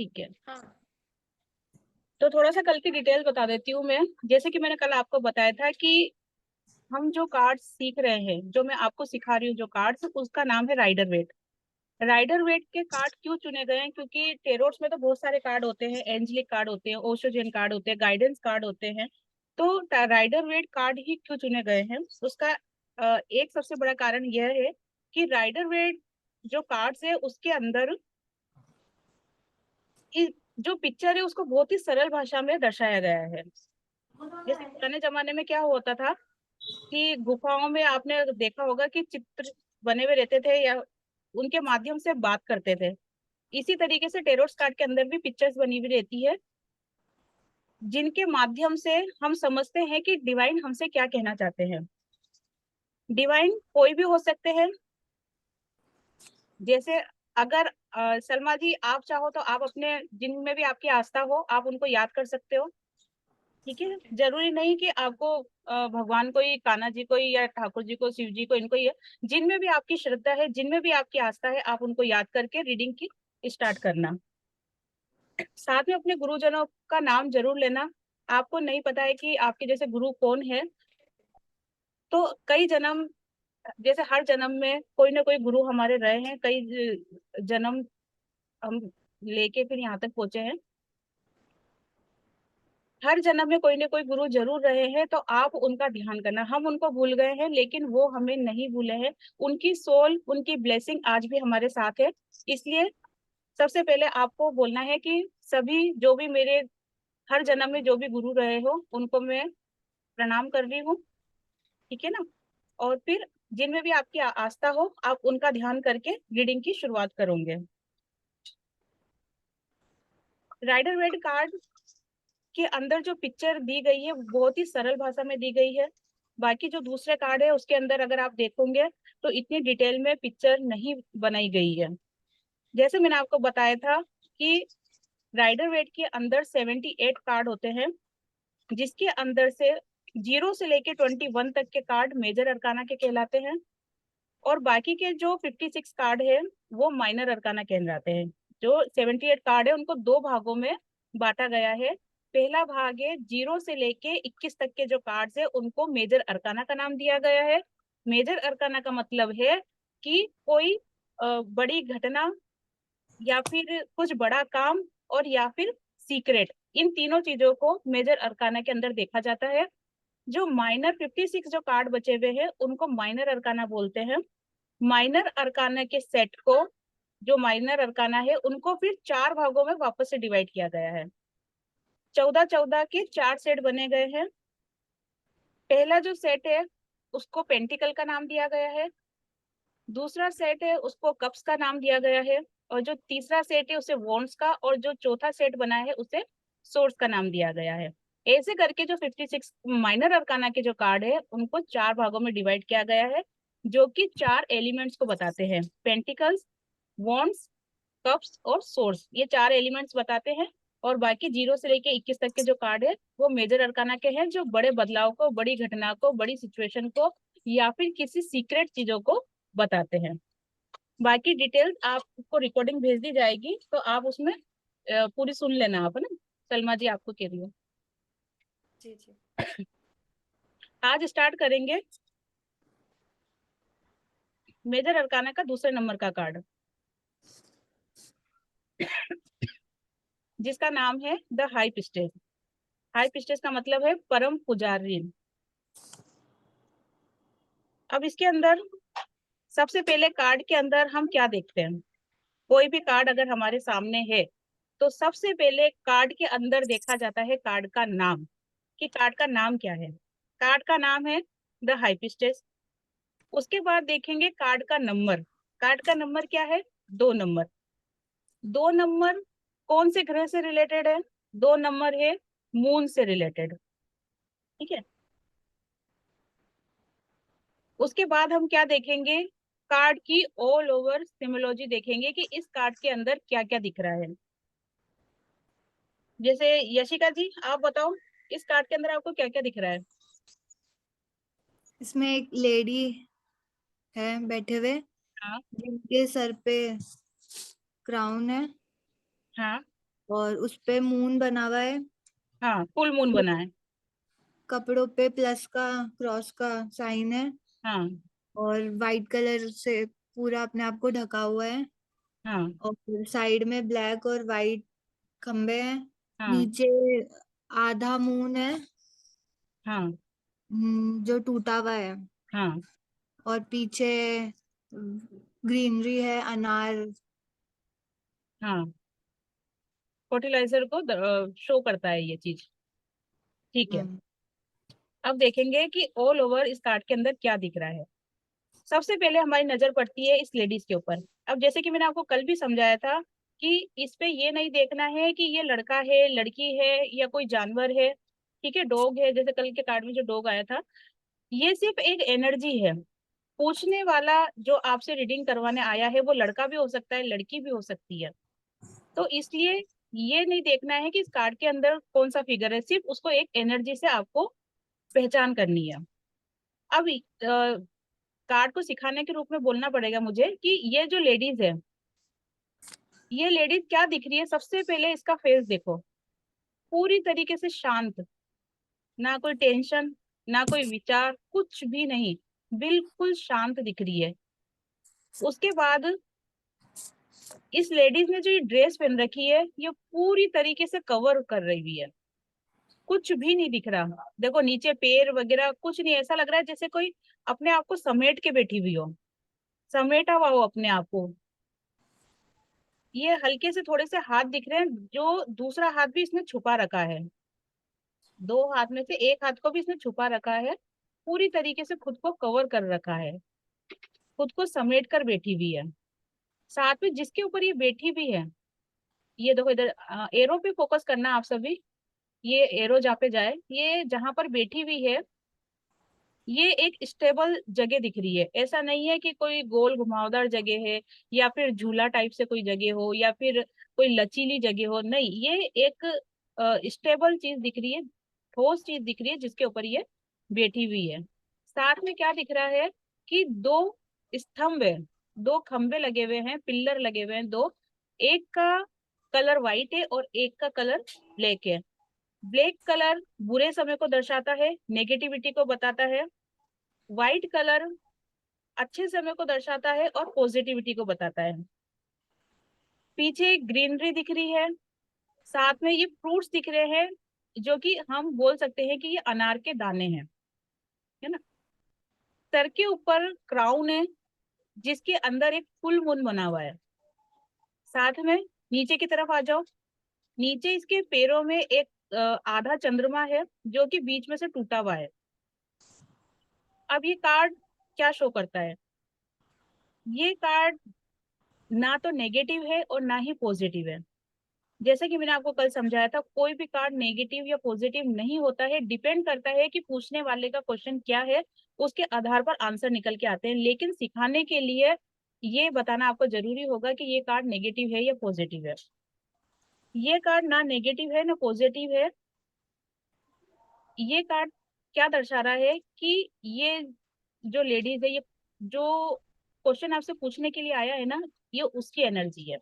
ठीक है। हाँ। तो थोड़ा सा कल की डिटेल बता देती हूँ मैं। जैसे कि मैंने कल आपको बताया था कि हम जो कार्ड्स सीख रहे हैं, जो मैं आपको सिखा रही हूँ जो कार्ड्स, उसका नाम है राइडर वेट। राइडर वेट के कार्ड क्यों चुने गए हैं? क्योंकि टेरोट्स में तो बहुत सारे कार्ड होते हैं, एंजलिक कार्ड होते हैं, ओशोजन कार्ड होते हैं, गाइडेंस कार्ड होते हैं। तो राइडर वेट कार्ड ही क्यों चुने गए हैं, उसका एक सबसे बड़ा कारण यह है कि राइडर वेट जो कार्ड्स है उसके अंदर जो पिक्चर है उसको बहुत ही सरल भाषा में दर्शाया गया है। जैसे पुराने जमाने में क्या होता था कि गुफाओं में आपने देखा होगा कि चित्र बने हुए रहते थे या उनके माध्यम से बात करते थे। इसी तरीके से टेरोट्स कार्ड के अंदर भी पिक्चर्स बनी हुई रहती है, जिनके माध्यम से हम समझते हैं कि डिवाइन हमसे क्या कहना चाहते हैं। डिवाइन कोई भी हो सकते हैं। जैसे अगर सलमा जी आप चाहो तो आप अपने जिनमें भी आपकी आस्था हो आप उनको याद कर सकते हो। ठीक है, जरूरी नहीं कि आपको भगवान को ही, कान्हा जी को ही, या ठाकुर जी को, शिव जी को, इनको ही। जिनमें भी आपकी श्रद्धा है, जिनमें भी आपकी आस्था है, आप उनको याद करके रीडिंग की स्टार्ट करना। साथ में अपने गुरुजनों का नाम जरूर लेना। आपको नहीं पता है कि आपके जैसे गुरु कौन है, तो कई जन्म, जैसे हर जन्म में कोई ना कोई गुरु हमारे रहे हैं, कई जन्म हम लेके फिर यहाँ तक पहुंचे हैं। हर जन्म में कोई ना कोई गुरु जरूर रहे हैं, तो आप उनका ध्यान करना। हम उनको भूल गए हैं लेकिन वो हमें नहीं भूले हैं। उनकी सोल, उनकी ब्लेसिंग आज भी हमारे साथ है। इसलिए सबसे पहले आपको बोलना है कि सभी जो भी मेरे हर जन्म में जो भी गुरु रहे हो उनको मैं प्रणाम कर रही हूँ। ठीक है ना? और फिर जिनमें भी आपकी आस्था हो आप उनका ध्यान करके रीडिंग की शुरुआत करोगे। राइडर वेड कार्ड के अंदर जो पिक्चर दी गई है वो बहुत ही सरल भाषा में दी गई है। बाकी जो दूसरे कार्ड है उसके अंदर अगर आप देखोगे तो इतनी डिटेल में पिक्चर नहीं बनाई गई है। जैसे मैंने आपको बताया था कि राइडर वेट के अंदर 78 कार्ड होते हैं, जिसके अंदर से 0 से लेके 21 तक के कार्ड मेजर अरकाना के कहलाते हैं, और बाकी के जो 56 कार्ड है वो माइनर अरकाना कहलाते हैं। जो 78 कार्ड है उनको दो भागों में बांटा गया है। पहला भाग है 0 से लेके 21 तक के जो कार्ड्स है उनको मेजर अरकाना का नाम दिया गया है। मेजर अरकाना का मतलब है कि कोई बड़ी घटना या फिर कुछ बड़ा काम और या फिर सीक्रेट, इन तीनों चीजों को मेजर अरकाना के अंदर देखा जाता है। जो माइनर 56 जो कार्ड बचे हुए हैं उनको माइनर अरकाना बोलते हैं। माइनर अरकाना के सेट को, जो माइनर अरकाना है उनको फिर चार भागों में वापस से डिवाइड किया गया है। 14-14 के चार सेट बने गए हैं। पहला जो सेट है उसको पेंटिकल का नाम दिया गया है, दूसरा सेट है उसको कप्स का नाम दिया गया है, और जो तीसरा सेट है उसे वॉन्ड्स का, और जो चौथा सेट बना है उसे सोर्स का नाम दिया गया है। ऐसे करके जो 56 माइनर अरकाना के जो कार्ड है उनको चार भागों में डिवाइड किया गया है, जो कि चार एलिमेंट्स को बताते हैं। पेंटिकल्स, वॉन्ड्स, कप्स और सोर्स, ये चार एलिमेंट्स बताते हैं। और बाकी 0 से लेके 21 तक के जो कार्ड है वो मेजर अरकाना के हैं, जो बड़े बदलाव को, बड़ी घटना को, बड़ी सिचुएशन को या फिर किसी सीक्रेट चीजों को बताते हैं। बाकी डिटेल्स आपको रिकॉर्डिंग भेज दी जाएगी तो आप उसमें पूरी सुन लेना आप, है ना? सलमा जी आपको कह रही हूँ। जी जी। आज स्टार्ट करेंगे मेजर अरकाना का दूसरे नंबर का कार्ड, जिसका नाम है द हाई पिस्टेस। हाई पिस्टेस का मतलब है परम पुजारी। अब इसके अंदर सबसे पहले कार्ड के अंदर हम क्या देखते हैं? कोई भी कार्ड अगर हमारे सामने है तो सबसे पहले कार्ड के अंदर देखा जाता है कार्ड का नाम, कि कार्ड का नाम क्या है। कार्ड का नाम है द हाई पिस्टेस। उसके बाद देखेंगे कार्ड का नंबर। कार्ड का नंबर क्या है? 2 नंबर। 2 नंबर कौन से ग्रह से रिलेटेड है? 2 नंबर है मून से रिलेटेड। ठीक है। उसके बाद हम क्या देखेंगे? कार्ड की ऑल ओवर सिम्बोलॉजी देखेंगे कि इस कार्ड के अंदर क्या क्या दिख रहा है। जैसे यशिका जी आप बताओ, इस कार्ड के अंदर आपको क्या क्या दिख रहा है? इसमें एक लेडी है बैठे हुए, हाँ। जिनके सर पे क्राउन है। हाँ। और उस पे मून बना हुआ है। हाँ, फुल मून बना है। कपड़ों पे प्लस का क्रॉस का साइन है। हाँ और वाइट कलर से पूरा अपने आप को ढका हुआ है। हाँ और फिर साइड में ब्लैक और वाइट खंबे हैं। हाँ नीचे आधा मून है, हाँ जो टूटा हुआ है। हाँ और पीछे ग्रीनरी है, अनार। हाँ, फर्टिलाइजर को शो करता है ये चीज। ठीक है। हम्म अब देखेंगे कि ऑल ओवर इस कार्ड के अंदर क्या दिख रहा है। सबसे पहले हमारी नजर पड़ती है इस लेडीज के ऊपर। अब जैसे कि मैंने आपको कल भी समझाया था कि इस पे ये नहीं देखना है कि ये लड़का है, लड़की है, या कोई जानवर है। ठीक है, डॉग है, जैसे कल के कार्ड में जो डॉग आया था, ये सिर्फ एक एनर्जी है। पूछने वाला जो आपसे रीडिंग करवाने आया है वो लड़का भी हो सकता है, लड़की भी हो सकती है। तो इसलिए ये नहीं देखना है कि इस कार्ड के अंदर कौन सा फिगर है, सिर्फ उसको एक एनर्जी से आपको पहचान करनी है। अब कार्ड को सिखाने के रूप में बोलना पड़ेगा मुझे कि ये जो लेडीज है, ये लेडीज क्या दिख रही है। सबसे पहले इसका फेस देखो, पूरी तरीके से शांत, ना कोई टेंशन, ना कोई विचार, कुछ भी नहीं, बिल्कुल शांत दिख रही है। उसके बाद इस लेडीज ने जो ये ड्रेस पहन रखी है, ये पूरी तरीके से कवर कर रही है, कुछ भी नहीं दिख रहा। देखो नीचे पैर वगैरह कुछ नहीं, ऐसा लग रहा है जैसे कोई अपने आप को समेट के बैठी हुई हो, समेटा हुआ हो अपने आप को। ये हल्के से थोड़े से हाथ दिख रहे हैं, जो दूसरा हाथ भी इसने छुपा रखा है। दो हाथ में से एक हाथ को भी इसने छुपा रखा है, पूरी तरीके से खुद को कवर कर रखा है, खुद को समेट कर बैठी हुई है। साथ में जिसके ऊपर ये बैठी हुई है, ये देखो इधर एरो पे फोकस करना आप सभी। ये एरो जहाँ पे जाए, ये जहां पर बैठी हुई है, ये एक स्टेबल जगह दिख रही है। ऐसा नहीं है कि कोई गोल घुमावदार जगह है, या फिर झूला टाइप से कोई जगह हो, या फिर कोई लचीली जगह हो। नहीं, ये एक स्टेबल चीज दिख रही है, ठोस चीज दिख रही है जिसके ऊपर ये बैठी हुई है। साथ में क्या दिख रहा है कि दो स्तंभ है, दो खंबे लगे हुए हैं, पिल्लर लगे हुए हैं दो। एक का कलर व्हाइट है और एक का कलर ब्लैक है। ब्लैक कलर बुरे समय को दर्शाता है, नेगेटिविटी को बताता है। व्हाइट कलर अच्छे समय को दर्शाता है और पॉजिटिविटी को बताता है। पीछे ग्रीनरी दिख रही है, साथ में ये फ्रूट्स दिख रहे हैं, जो कि हम बोल सकते हैं कि ये अनार के दाने हैं, है ना। सर के ऊपर क्राउन है, जिसके अंदर एक फुल मून बना हुआ है। साथ में नीचे की तरफ आ जाओ, नीचे इसके पैरों में एक आधा चंद्रमा है, जो कि बीच में से टूटा हुआ है। अब ये कार्ड क्या शो करता है, ये कार्ड ना तो नेगेटिव है और ना ही पॉजिटिव है। जैसे कि मैंने आपको कल समझाया था, कोई भी कार्ड नेगेटिव या पॉजिटिव नहीं होता है, डिपेंड करता है कि पूछने वाले का क्वेश्चन क्या है, उसके आधार पर आंसर निकल के आते हैं। लेकिन सिखाने के लिए ये बताना आपको जरूरी होगा कि ये कार्ड नेगेटिव है या पॉजिटिव है। ये कार्ड ना नेगेटिव है ना पॉजिटिव है। ये कार्ड क्या दर्शा रहा है कि ये जो लेडीज है, ये जो क्वेश्चन आपसे पूछने के लिए आया है ना, ये उसकी एनर्जी है।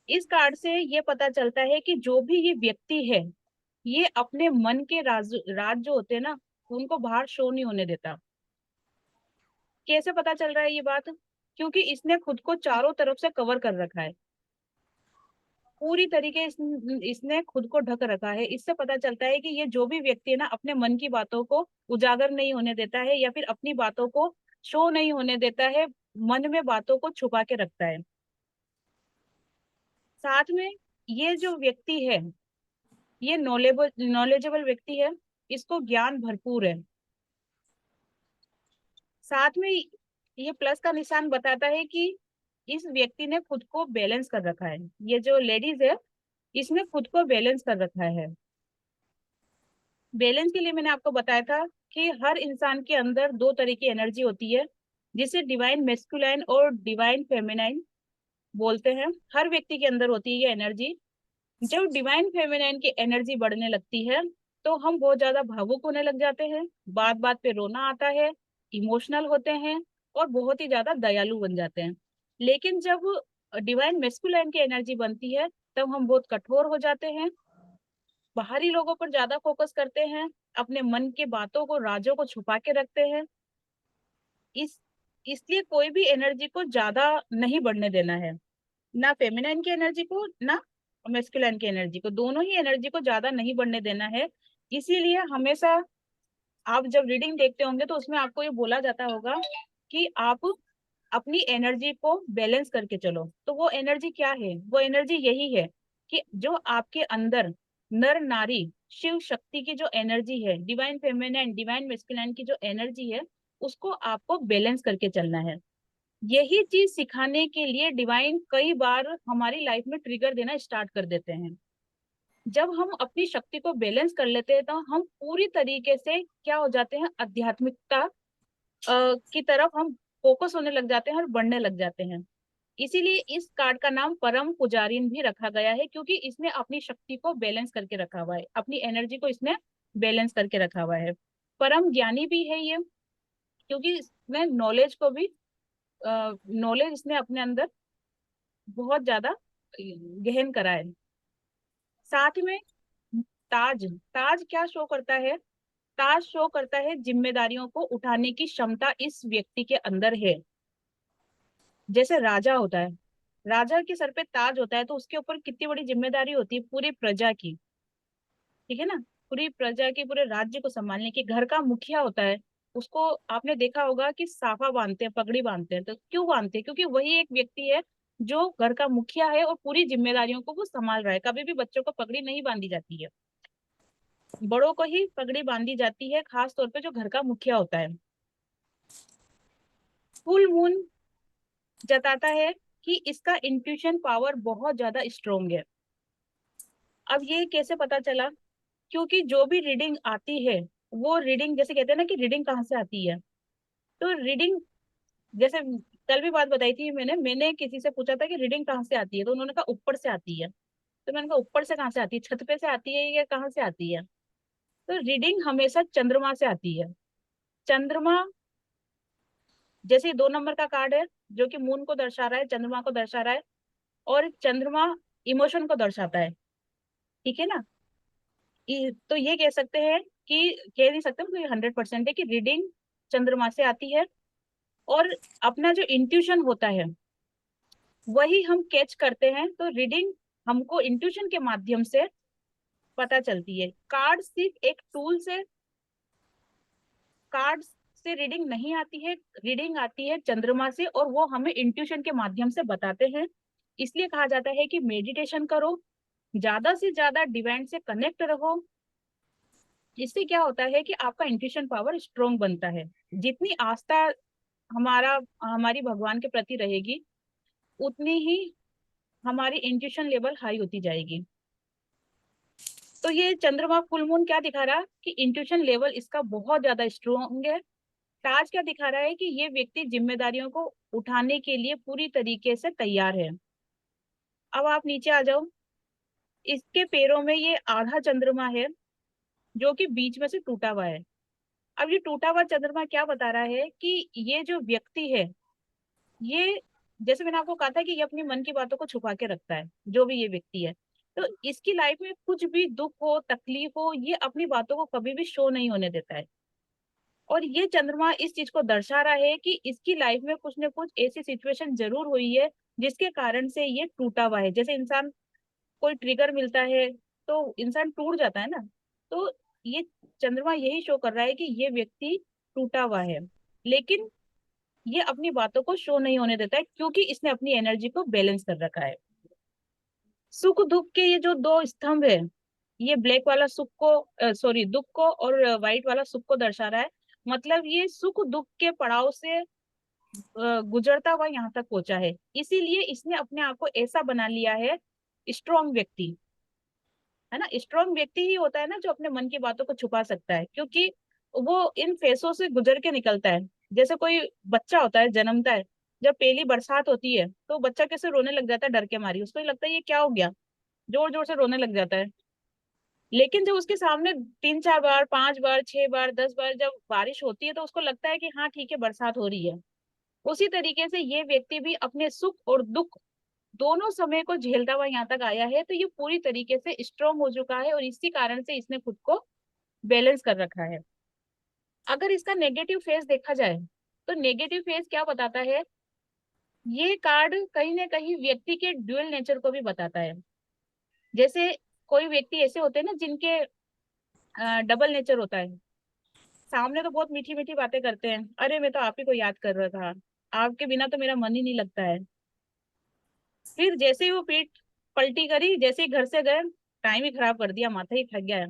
इस कार्ड से ये पता चलता है कि जो भी ये व्यक्ति है, ये अपने मन के राज जो होते हैं ना, उनको बाहर शो नहीं होने देता। कैसे पता चल रहा है ये बात, क्योंकि इसने खुद को चारों तरफ से कवर कर रखा है, पूरी तरीके इसने खुद को ढक रखा है। इससे पता चलता है कि ये जो भी व्यक्ति है ना, अपने मन की बातों को उजागर नहीं होने देता है, या फिर अपनी बातों को शो नहीं होने देता है, मन में बातों को छुपा के रखता है। साथ में ये जो व्यक्ति है, ये नॉलेजेबल व्यक्ति है, इसको ज्ञान भरपूर है। साथ में ये प्लस का निशान बताता है कि इस व्यक्ति ने खुद को बैलेंस कर रखा है। ये जो लेडीज है, इसने खुद को बैलेंस कर रखा है। बैलेंस के लिए मैंने आपको बताया था कि हर इंसान के अंदर दो तरह की एनर्जी होती है, जिसे डिवाइन मेस्कुलाइन और डिवाइन फेमिनाइन बोलते हैं। हर व्यक्ति के अंदर होती है ये एनर्जी। जब डिवाइन फेमिनाइन की एनर्जी बढ़ने लगती है, तो हम बहुत ज्यादा भावुक होने लग जाते हैं, बात बात पे रोना आता है, इमोशनल होते हैं, और बहुत ही ज्यादा दयालु बन जाते हैं। लेकिन जब डिवाइन मेस्कुलाइन की एनर्जी बनती है तब हम बहुत कठोर हो जाते हैं, बाहरी लोगों पर ज्यादा फोकस करते हैं, अपने मन की बातों को, राजों को छुपा के रखते हैं। इस इसलिए कोई भी एनर्जी को ज्यादा नहीं बढ़ने देना है, ना फेमिनाइन की एनर्जी को ना मेस्कुलाइन की एनर्जी को, दोनों ही एनर्जी को ज्यादा नहीं बढ़ने देना है। इसीलिए हमेशा आप जब रीडिंग देखते होंगे तो उसमें आपको ये बोला जाता होगा कि आप अपनी एनर्जी को बैलेंस करके चलो। तो वो एनर्जी क्या है? वो एनर्जी यही है कि जो आपके अंदर नर नारी शिव शक्ति की जो एनर्जी है, डिवाइन फेमिनाइन डिवाइन मेस्कुलाइन की जो एनर्जी है, उसको आपको बैलेंस करके चलना है। यही चीज सिखाने के लिए डिवाइन कई बार हमारी लाइफ में ट्रिगर देना स्टार्ट कर देते हैं। जब हम अपनी शक्ति को बैलेंस कर लेते हैं तो हम पूरी तरीके से क्या हो जाते हैं, आध्यात्मिकता की तरफ हम फोकस होने लग जाते हैं और बढ़ने लग जाते हैं। इसीलिए इस कार्ड का नाम परम पुजारीन भी रखा गया है, क्योंकि इसने अपनी शक्ति को बैलेंस करके रखा हुआ है, अपनी एनर्जी को इसने बैलेंस करके रखा हुआ है। परम ज्ञानी भी है ये, क्योंकि इसमें नॉलेज को भी, नॉलेज इसने अपने अंदर बहुत ज्यादा गहन करा है। साथ में ताज, ताज क्या शो करता है? ताज शो करता है जिम्मेदारियों को उठाने की क्षमता इस व्यक्ति के अंदर है। जैसे राजा होता है, राजा के सर पे ताज होता है तो उसके ऊपर कितनी बड़ी जिम्मेदारी होती है, पूरी प्रजा की, ठीक है ना, पूरी प्रजा की, पूरे राज्य को संभालने की। घर का मुखिया होता है, उसको आपने देखा होगा कि साफा बांधते हैं, पगड़ी बांधते हैं। तो क्यों बांधते हैं? क्योंकि वही एक व्यक्ति है जो घर का मुखिया है और पूरी जिम्मेदारियों को वो संभाल रहा है। कभी भी बच्चों को पगड़ी नहीं बांधी जाती है, बड़ों को ही पगड़ी बांधी जाती है, खास तौर पे जो घर का मुखिया होता है। फुल मून जताता है कि इसका इंट्यूशन पावर बहुत ज्यादा स्ट्रोंग है। अब ये कैसे पता चला? क्योंकि जो भी रीडिंग आती है, वो रीडिंग, जैसे कहते हैं ना कि रीडिंग कहाँ से आती है, तो रीडिंग, जैसे कल भी बात बताई थी मैंने किसी से पूछा था कि रीडिंग कहाँ से आती है, तो उन्होंने कहा ऊपर से आती है। तो मैंने कहा ऊपर से कहाँ से आती है, छत पे से आती है या कहाँ से आती है? तो रीडिंग हमेशा चंद्रमा से आती है। चंद्रमा, जैसे 2 नंबर का कार्ड है जो कि मून को दर्शा रहा है, चंद्रमा को दर्शा रहा है, और चंद्रमा इमोशन को दर्शाता है, ठीक है ना। तो ये कह सकते हैं कि, कह नहीं सकते मतलब 100% है कि रीडिंग चंद्रमा से आती है। और अपना जो इंट्यूशन होता है वही हम कैच करते हैं, तो रीडिंग हमको इंट्यूशन के माध्यम से पता चलती है। कार्ड सिर्फ एक टूल से, कार्ड से रीडिंग नहीं आती है, रीडिंग आती है चंद्रमा से, और वो हमें इंट्यूशन के माध्यम से बताते हैं। इसलिए कहा जाता है कि मेडिटेशन करो, ज्यादा से ज्यादा डिवाइन से कनेक्ट रहो। इससे क्या होता है कि आपका इंट्यूशन पावर स्ट्रोंग बनता है। जितनी आस्था हमारा हमारी भगवान के प्रति रहेगी, उतनी ही हमारी इंट्यूशन लेवल हाई होती जाएगी। तो ये चंद्रमा फुल मून क्या दिखा रहा है कि इंट्यूशन लेवल इसका बहुत ज्यादा स्ट्रोंग है। ताज क्या दिखा रहा है कि ये व्यक्ति जिम्मेदारियों को उठाने के लिए पूरी तरीके से तैयार है। अब आप नीचे आ जाओ, इसके पैरों में ये आधा चंद्रमा है जो कि बीच में से टूटा हुआ है। अब ये टूटा हुआ चंद्रमा क्या बता रहा है कि ये जो व्यक्ति है, ये, जैसे मैंने आपको कहा था कि ये अपने मन की बातों को छुपा के रखता है, जो भी ये व्यक्ति है। तो इसकी लाइफ में कुछ भी दुख हो, तकलीफ हो, ये अपनी बातों को कभी भी शो नहीं होने देता है। और ये चंद्रमा इस चीज को दर्शा रहा है कि इसकी लाइफ में कुछ ना कुछ ऐसी सिचुएशन जरूर हुई है जिसके कारण से ये टूटा हुआ है। जैसे इंसान, कोई ट्रिगर मिलता है तो इंसान टूट जाता है ना, तो ये चंद्रमा यही शो कर रहा है कि ये व्यक्ति टूटा हुआ है, लेकिन ये अपनी बातों को शो नहीं होने देता है क्योंकि इसने अपनी एनर्जी को बैलेंस कर रखा है। सुख दुख के ये जो 2 स्तंभ है, ये ब्लैक वाला सुख को, सॉरी, दुख को, और व्हाइट वाला सुख को दर्शा रहा है। मतलब ये सुख दुख के पड़ाव से गुजरता हुआ यहाँ तक पहुंचा है। इसीलिए इसने अपने आप को ऐसा बना लिया है, स्ट्रॉन्ग व्यक्ति, है ना। स्ट्रॉन्ग व्यक्ति ही होता है ना जो अपने मन की बातों को छुपा सकता है, क्योंकि वो इन फेसों से गुजर के निकलता है। जैसे कोई बच्चा होता है, जन्मता है, जब पहली बरसात होती है तो बच्चा कैसे रोने लग जाता है डर के मारी, उसको लगता है ये क्या हो गया, जोर जोर से रोने लग जाता है। लेकिन जब उसके सामने 3 4 बार, 5 बार, 6 बार, 10 बार जब बारिश होती है तो उसको लगता है कि हाँ ठीक है, बरसात हो रही है। उसी तरीके से ये व्यक्ति भी अपने सुख और दुख दोनों समय को झेलता हुआ यहाँ तक आया है, तो ये पूरी तरीके से स्ट्रांग हो चुका है और इसी कारण से इसने खुद को बैलेंस कर रखा है। अगर इसका नेगेटिव फेस देखा जाए तो नेगेटिव फेस क्या बताता है, ये कार्ड कहीं ना कहीं व्यक्ति के ड्यूअल नेचर को भी बताता है। जैसे कोई व्यक्ति ऐसे होते हैं ना जिनके डबल नेचर होता है। सामने तो बहुत मीठी मीठी बातें करते हैं, अरे मैं तो आप ही को याद कर रहा था, आपके बिना तो मेरा मन ही नहीं लगता है। फिर जैसे ही वो पीठ पलटी करी, जैसे ही घर से गए, टाइम ही खराब कर दिया, माथा ही थक गया है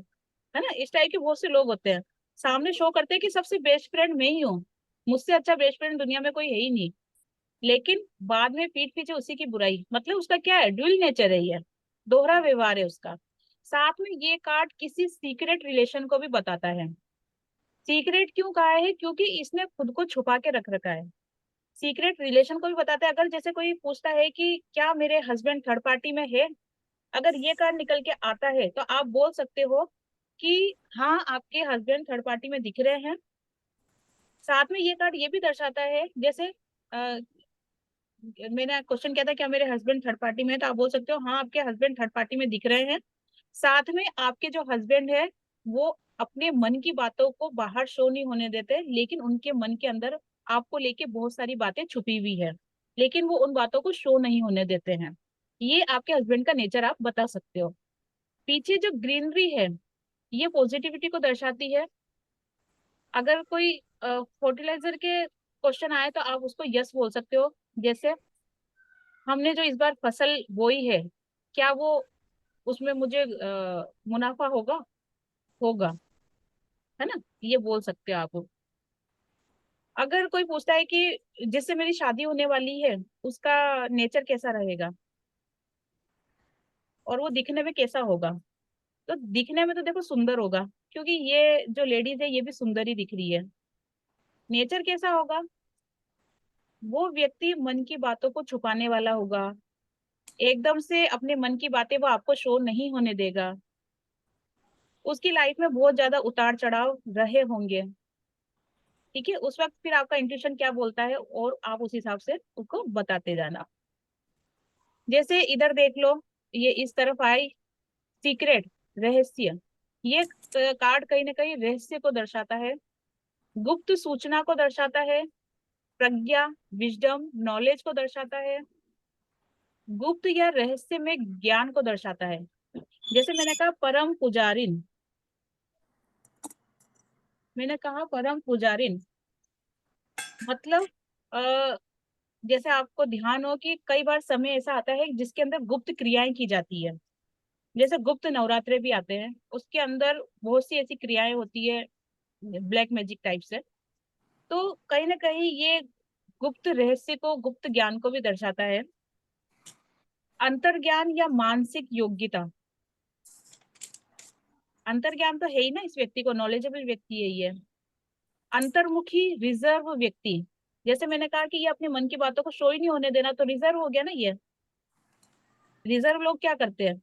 ना। इस टाइप के बहुत से लोग होते हैं। सामने शो करते हैं कि सबसे बेस्ट फ्रेंड मैं ही हूँ, मुझसे अच्छा बेस्ट फ्रेंड दुनिया में कोई है ही नहीं। लेकिन बाद में पीठ पीछे उसी की बुराई, मतलब उसका क्या है, ड्यूल नेचर है ये, दोहरा व्यवहार है उसका। साथ में ये कार्ड किसी सीक्रेट रिलेशन को भी बताता है। सीक्रेट क्यों कहा है, क्योंकि इसने खुद को छुपा के रख रखा है। सीक्रेट रिलेशन को भी बताता है। अगर जैसे कोई पूछता है कि क्या मेरे हस्बैंड थर्ड पार्टी में है, अगर ये कार्ड निकल के आता है तो आप बोल सकते हो कि हाँ आपके हस्बैंड थर्ड पार्टी में दिख रहे हैं। साथ में ये कार्ड ये भी दर्शाता है, जैसे मैंने क्वेश्चन किया था क्या मेरे हस्बैंड थर्ड पार्टी में है, तो आप बोल सकते हो हाँ आपके हस्बैंड थर्ड पार्टी में दिख रहे हैं। साथ में आपके जो हस्बैंड है वो अपने मन की बातों को बाहर शो नहीं होने देते, लेकिन उनके मन के अंदर आपको लेके बहुत सारी बातें छुपी हुई है, लेकिन वो उन बातों को शो नहीं होने देते हैं। ये आपके हस्बैंड का नेचर आप बता सकते हो। पीछे जो ग्रीनरी है ये पॉजिटिविटी को दर्शाती है। अगर कोई फर्टिलाइजर के क्वेश्चन आए तो आप उसको यस बोल सकते हो। जैसे हमने जो इस बार फसल बोई है, क्या वो उसमें मुझे मुनाफा होगा, होगा, है ना, ये बोल सकते हो आप। अगर कोई पूछता है कि जिससे मेरी शादी होने वाली है उसका नेचर कैसा रहेगा और वो दिखने में कैसा होगा, तो दिखने में तो देखो सुंदर होगा, क्योंकि ये जो लेडीज है ये भी सुंदर ही दिख रही है। नेचर कैसा होगा, वो व्यक्ति मन की बातों को छुपाने वाला होगा, एकदम से अपने मन की बातें वो आपको शो नहीं होने देगा। उसकी लाइफ में बहुत ज्यादा उतार चढ़ाव रहे होंगे, ठीक है। उस वक्त फिर आपका इंट्यूशन क्या बोलता है और आप उस हिसाब से उसको बताते जाना। जैसे इधर देख लो, ये इस तरफ आई, सीक्रेट, रहस्य। ये कार्ड कहीं ना कहीं रहस्य को दर्शाता है, गुप्त सूचना को दर्शाता है, प्रज्ञा, विजडम, नॉलेज को दर्शाता है, गुप्त या रहस्य में ज्ञान को दर्शाता है। जैसे मैंने कहा परम पुजारिन, मैंने कहा परम पुजारिन मतलब जैसे आपको ध्यान हो कि कई बार समय ऐसा आता है जिसके अंदर गुप्त क्रियाएं की जाती है। जैसे गुप्त नवरात्रे भी आते हैं, उसके अंदर बहुत सी ऐसी क्रियाएं होती है ब्लैक मैजिक टाइप से। तो कहीं ना कहीं ये गुप्त रहस्य को, गुप्त ज्ञान को भी दर्शाता है। अंतर्ज्ञान या मानसिक योग्यता, अंतर्ज्ञान तो है ही ना, इस व्यक्ति को नॉलेजेबल व्यक्ति है ये। अंतर्मुखी, रिजर्व व्यक्ति, जैसे मैंने कहा कि ये अपने मन की बातों को शो ही नहीं होने देना, तो रिजर्व हो गया ना ये। रिजर्व लोग क्या करते हैं,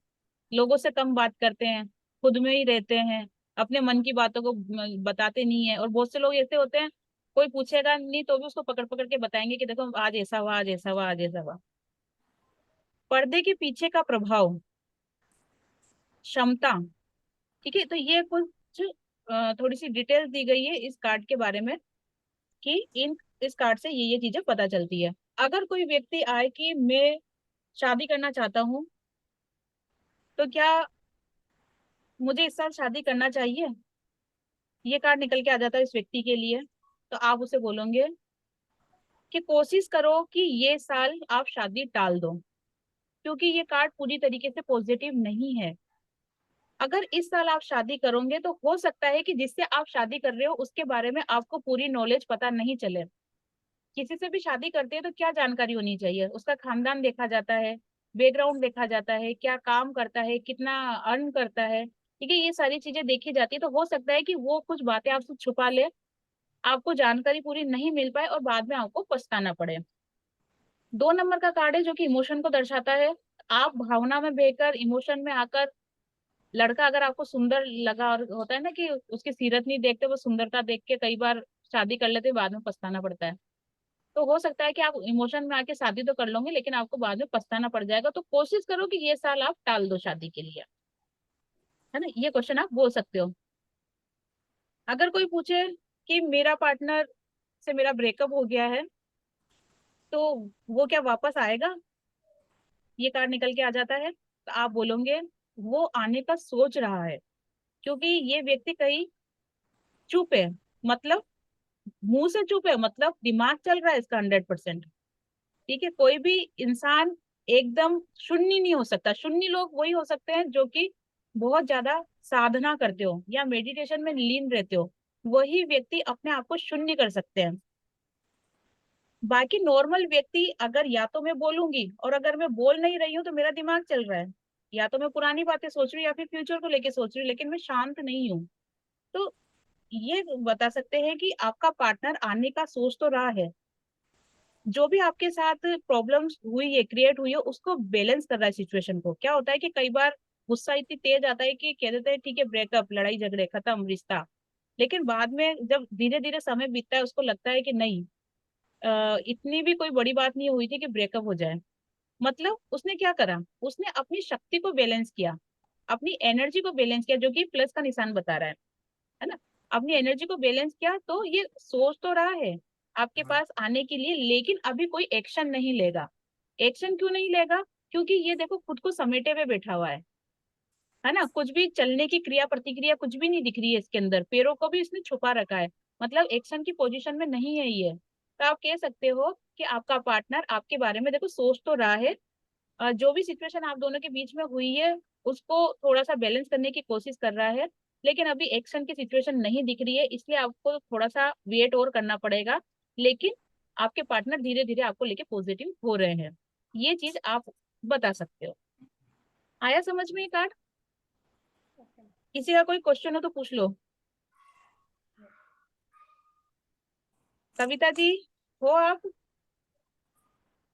लोगों से कम बात करते हैं, खुद में ही रहते हैं, अपने मन की बातों को बताते नहीं है। और बहुत से लोग ऐसे होते हैं, कोई पूछेगा नहीं तो भी उसको पकड़ पकड़ के बताएंगे कि देखो आज ऐसा हुआ, आज ऐसा हुआ, आज ऐसा हुआ। पर्दे के पीछे का प्रभाव, क्षमता, ठीक है। तो ये कुछ थोड़ी सी डिटेल्स दी गई है इस कार्ड के बारे में कि इन इस कार्ड से ये चीजें पता चलती है। अगर कोई व्यक्ति आए कि मैं शादी करना चाहता हूँ, तो क्या मुझे इस साल शादी करना चाहिए, ये कार्ड निकल के आ जाता है इस व्यक्ति के लिए, तो आप उसे बोलोगे कि कोशिश करो कि ये साल आप शादी टाल दो, क्योंकि ये कार्ड पूरी तरीके से पॉजिटिव नहीं है। अगर इस साल आप शादी करोगे तो हो सकता है कि जिससे आप शादी कर रहे हो उसके बारे में आपको पूरी नॉलेज पता नहीं चले। किसी से भी शादी करते हैं तो क्या जानकारी होनी चाहिए, उसका खानदान देखा जाता है, बैकग्राउंड देखा जाता है, क्या काम करता है, कितना अर्न करता है, ठीक है, ये सारी चीजें देखी जाती है। तो हो सकता है कि वो कुछ बातें आपसे छुपा ले, आपको जानकारी पूरी नहीं मिल पाए और बाद में आपको पछताना पड़े। 2 नंबर का कार्ड है जो कि इमोशन को दर्शाता है। आप भावना में बहकर, इमोशन में आकर, लड़का अगर आपको सुंदर लगा, और होता है ना कि उसकी सीरत नहीं देखते, वो सुंदरता देख के कई बार शादी कर लेते बाद में पछताना पड़ता है। तो हो सकता है कि आप इमोशन में आके शादी तो कर लोगे, लेकिन आपको बाद में पछताना पड़ जाएगा। तो कोशिश करो कि ये साल आप टाल दो शादी के लिए, है ना। ये क्वेश्चन आप बोल सकते हो। अगर कोई पूछे कि मेरा पार्टनर से मेरा ब्रेकअप हो गया है, तो वो क्या वापस आएगा, ये कार्ड निकल के आ जाता है, तो आप बोलोगे वो आने का सोच रहा है, क्योंकि ये व्यक्ति कहीं चुप है, मतलब मुंह से चुप है, मतलब दिमाग चल रहा है इसका 100%। ठीक है, कोई भी इंसान एकदम शून्य नहीं हो सकता। शून्य लोग वही हो सकते हैं जो कि बहुत ज्यादा साधना करते हो या मेडिटेशन में लीन रहते हो, वही व्यक्ति अपने आप को शून्य कर सकते हैं। बाकी नॉर्मल व्यक्ति, अगर या तो मैं बोलूंगी और अगर मैं बोल नहीं रही हूँ तो मेरा दिमाग चल रहा है, या तो मैं पुरानी बातें सोच रही हूँ या फिर फ्यूचर को लेके सोच रही हूँ, लेकिन मैं शांत नहीं हूँ। तो ये बता सकते हैं कि आपका पार्टनर आने का सोच तो रहा है, जो भी आपके साथ प्रॉब्लम्स हुई है, क्रिएट हुई है, उसको बैलेंस कर रहा है सिचुएशन को। क्या होता है कि कई बार गुस्सा इतनी तेज आता है कि कह देते हैं ठीक है ब्रेकअप, लड़ाई झगड़े खत्म रिश्ता, लेकिन बाद में जब धीरे धीरे समय बीतता है उसको लगता है कि नहीं, इतनी भी कोई बड़ी बात नहीं हुई थी कि ब्रेकअप हो जाए। मतलब उसने क्या करा, उसने अपनी शक्ति को बैलेंस किया, अपनी एनर्जी को बैलेंस किया, जो कि प्लस का निशान बता रहा है ना। अपनी एनर्जी को बैलेंस किया, तो ये सोच तो रहा है आपके पास आने के लिए, लेकिन अभी कोई एक्शन नहीं लेगा। एक्शन क्यों नहीं लेगा, क्योंकि ये देखो खुद को समेटे हुए बैठा हुआ है ना। कुछ भी चलने की क्रिया प्रतिक्रिया कुछ भी नहीं दिख रही है इसके अंदर, पैरों को भी इसने छुपा रखा है, मतलब एक्शन की पोजीशन में नहीं है ये। तो आप कह सकते हो कि आपका पार्टनर आपके बारे में देखो सोच तो रहा है, जो भी सिचुएशन आप दोनों के बीच में हुई है उसको थोड़ा सा बैलेंस करने की कोशिश कर रहा है, लेकिन अभी एक्शन की सिचुएशन नहीं दिख रही है, इसलिए आपको थोड़ा सा वेट और करना पड़ेगा। लेकिन आपके पार्टनर धीरे धीरे आपको लेके पॉजिटिव हो रहे हैं, ये चीज आप बता सकते हो। आया समझ में ये कार्ड? किसी का कोई क्वेश्चन हो तो पूछ लो। कविता जी, हो आप?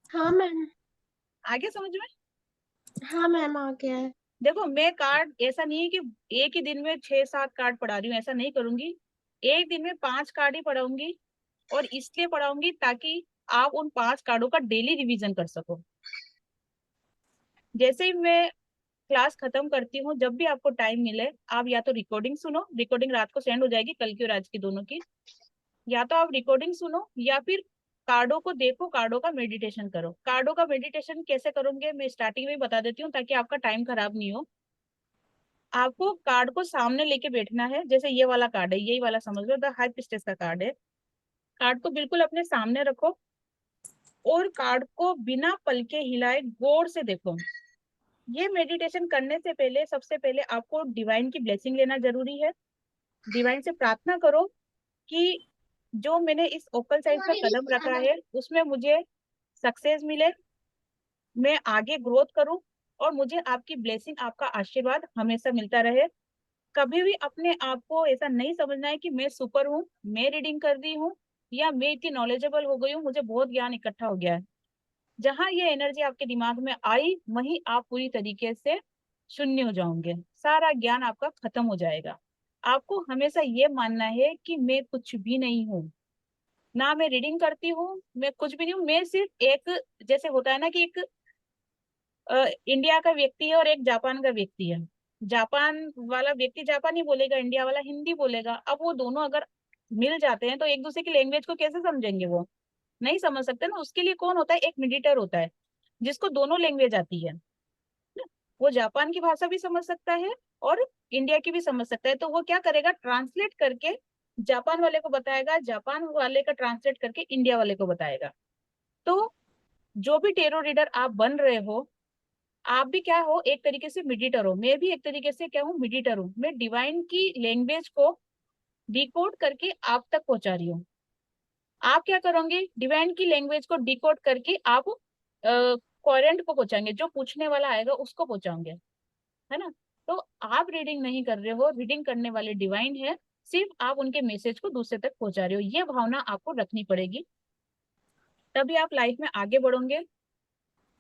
हाँ मैम। आगे समझ में? हाँ मैम आ गया है। देखो मैं कार्ड ऐसा नहीं है कि एक ही दिन में 6-7 कार्ड पढ़ा रही हूँ, ऐसा नहीं करूंगी। एक दिन में 5 कार्ड ही पढ़ाऊंगी, और इसलिए पढ़ाऊंगी ताकि आप उन 5 कार्डों का डेली रिवीजन कर सको। जैसे ही मैं क्लास खत्म करती हूँ, जब भी आपको टाइम मिले, आप या तो रिकॉर्डिंग सुनो, रिकॉर्डिंग रात को सेंड हो जाएगी कल की और आज की दोनों की, या तो आप रिकॉर्डिंग सुनो या फिर कार्डों को देखो, कार्डों का मेडिटेशन करो। कार्डों का मेडिटेशन कैसे करोगे मैं स्टार्टिंग में ही बता देती हूँ ताकि आपका टाइम खराब नहीं हो। आपको कार्ड को सामने लेके बैठना है, जैसे ये वाला कार्ड है, यही वाला समझ लो, द हाई प्रिस्टेस का कार्ड है। कार्ड को बिल्कुल अपने सामने रखो और कार्ड को बिना पलके हिलाए गौर से देखो। ये मेडिटेशन करने से पहले सबसे पहले आपको डिवाइन की ब्लेसिंग लेना जरूरी है। डिवाइन से प्रार्थना करो कि जो मैंने इस ओकल साइज में कदम रखा है उसमें मुझे सक्सेस मिले, मैं आगे ग्रोथ करूं, और मुझे आपकी ब्लेसिंग, आपका आशीर्वाद हमेशा मिलता रहे। कभी भी अपने आप को ऐसा नहीं समझना है कि मैं सुपर हूँ, मैं रीडिंग कर रही हूँ, या मैं इतनी नॉलेजेबल हो गई हूँ, मुझे बहुत ज्ञान इकट्ठा हो गया है। जहां ये एनर्जी आपके दिमाग में आई, वहीं आप पूरी तरीके से शून्य हो जाओगे, सारा ज्ञान आपका खत्म हो जाएगा। आपको हमेशा ये मानना है कि मैं कुछ भी नहीं हूँ, ना मैं रीडिंग करती हूँ, मैं कुछ भी नहीं हूँ, मैं सिर्फ एक, जैसे होता है ना कि एक इंडिया का व्यक्ति है और एक जापान का व्यक्ति है। जापान वाला व्यक्ति जापानी बोलेगा, इंडिया वाला हिंदी बोलेगा। अब वो दोनों अगर मिल जाते हैं तो एक दूसरे की लैंग्वेज को कैसे समझेंगे, वो नहीं समझ सकते ना। उसके लिए कौन होता है, एक मेडिटर होता है जिसको दोनों लैंग्वेज आती है ना। वो जापान की भाषा भी समझ सकता है और इंडिया की भी समझ सकता है, तो वो क्या करेगा, ट्रांसलेट करके जापान वाले को बताएगा, जापान वाले का ट्रांसलेट करके इंडिया वाले को बताएगा। तो जो भी टेरो रीडर आप बन रहे हो, आप भी क्या हो, एक तरीके से मिडिटर हो, मैं भी एक तरीके से क्या हूँ, मिडिटर हूँ। मैं डिवाइन की लैंग्वेज को डिकोड करके आप तक पहुंचा रही हूँ। आप क्या करोगे, डिवाइन की लैंग्वेज को डिकोड करके आप कोरेंट को पहुंचाएंगे, जो पूछने वाला आएगा उसको पहुंचाओगे, है ना। तो आप रीडिंग नहीं कर रहे हो, रीडिंग करने वाले डिवाइन है, सिर्फ आप उनके मैसेज को दूसरे तक पहुंचा रहे हो। ये भावना आपको रखनी पड़ेगी, तभी आप लाइफ में आगे बढ़ोगे।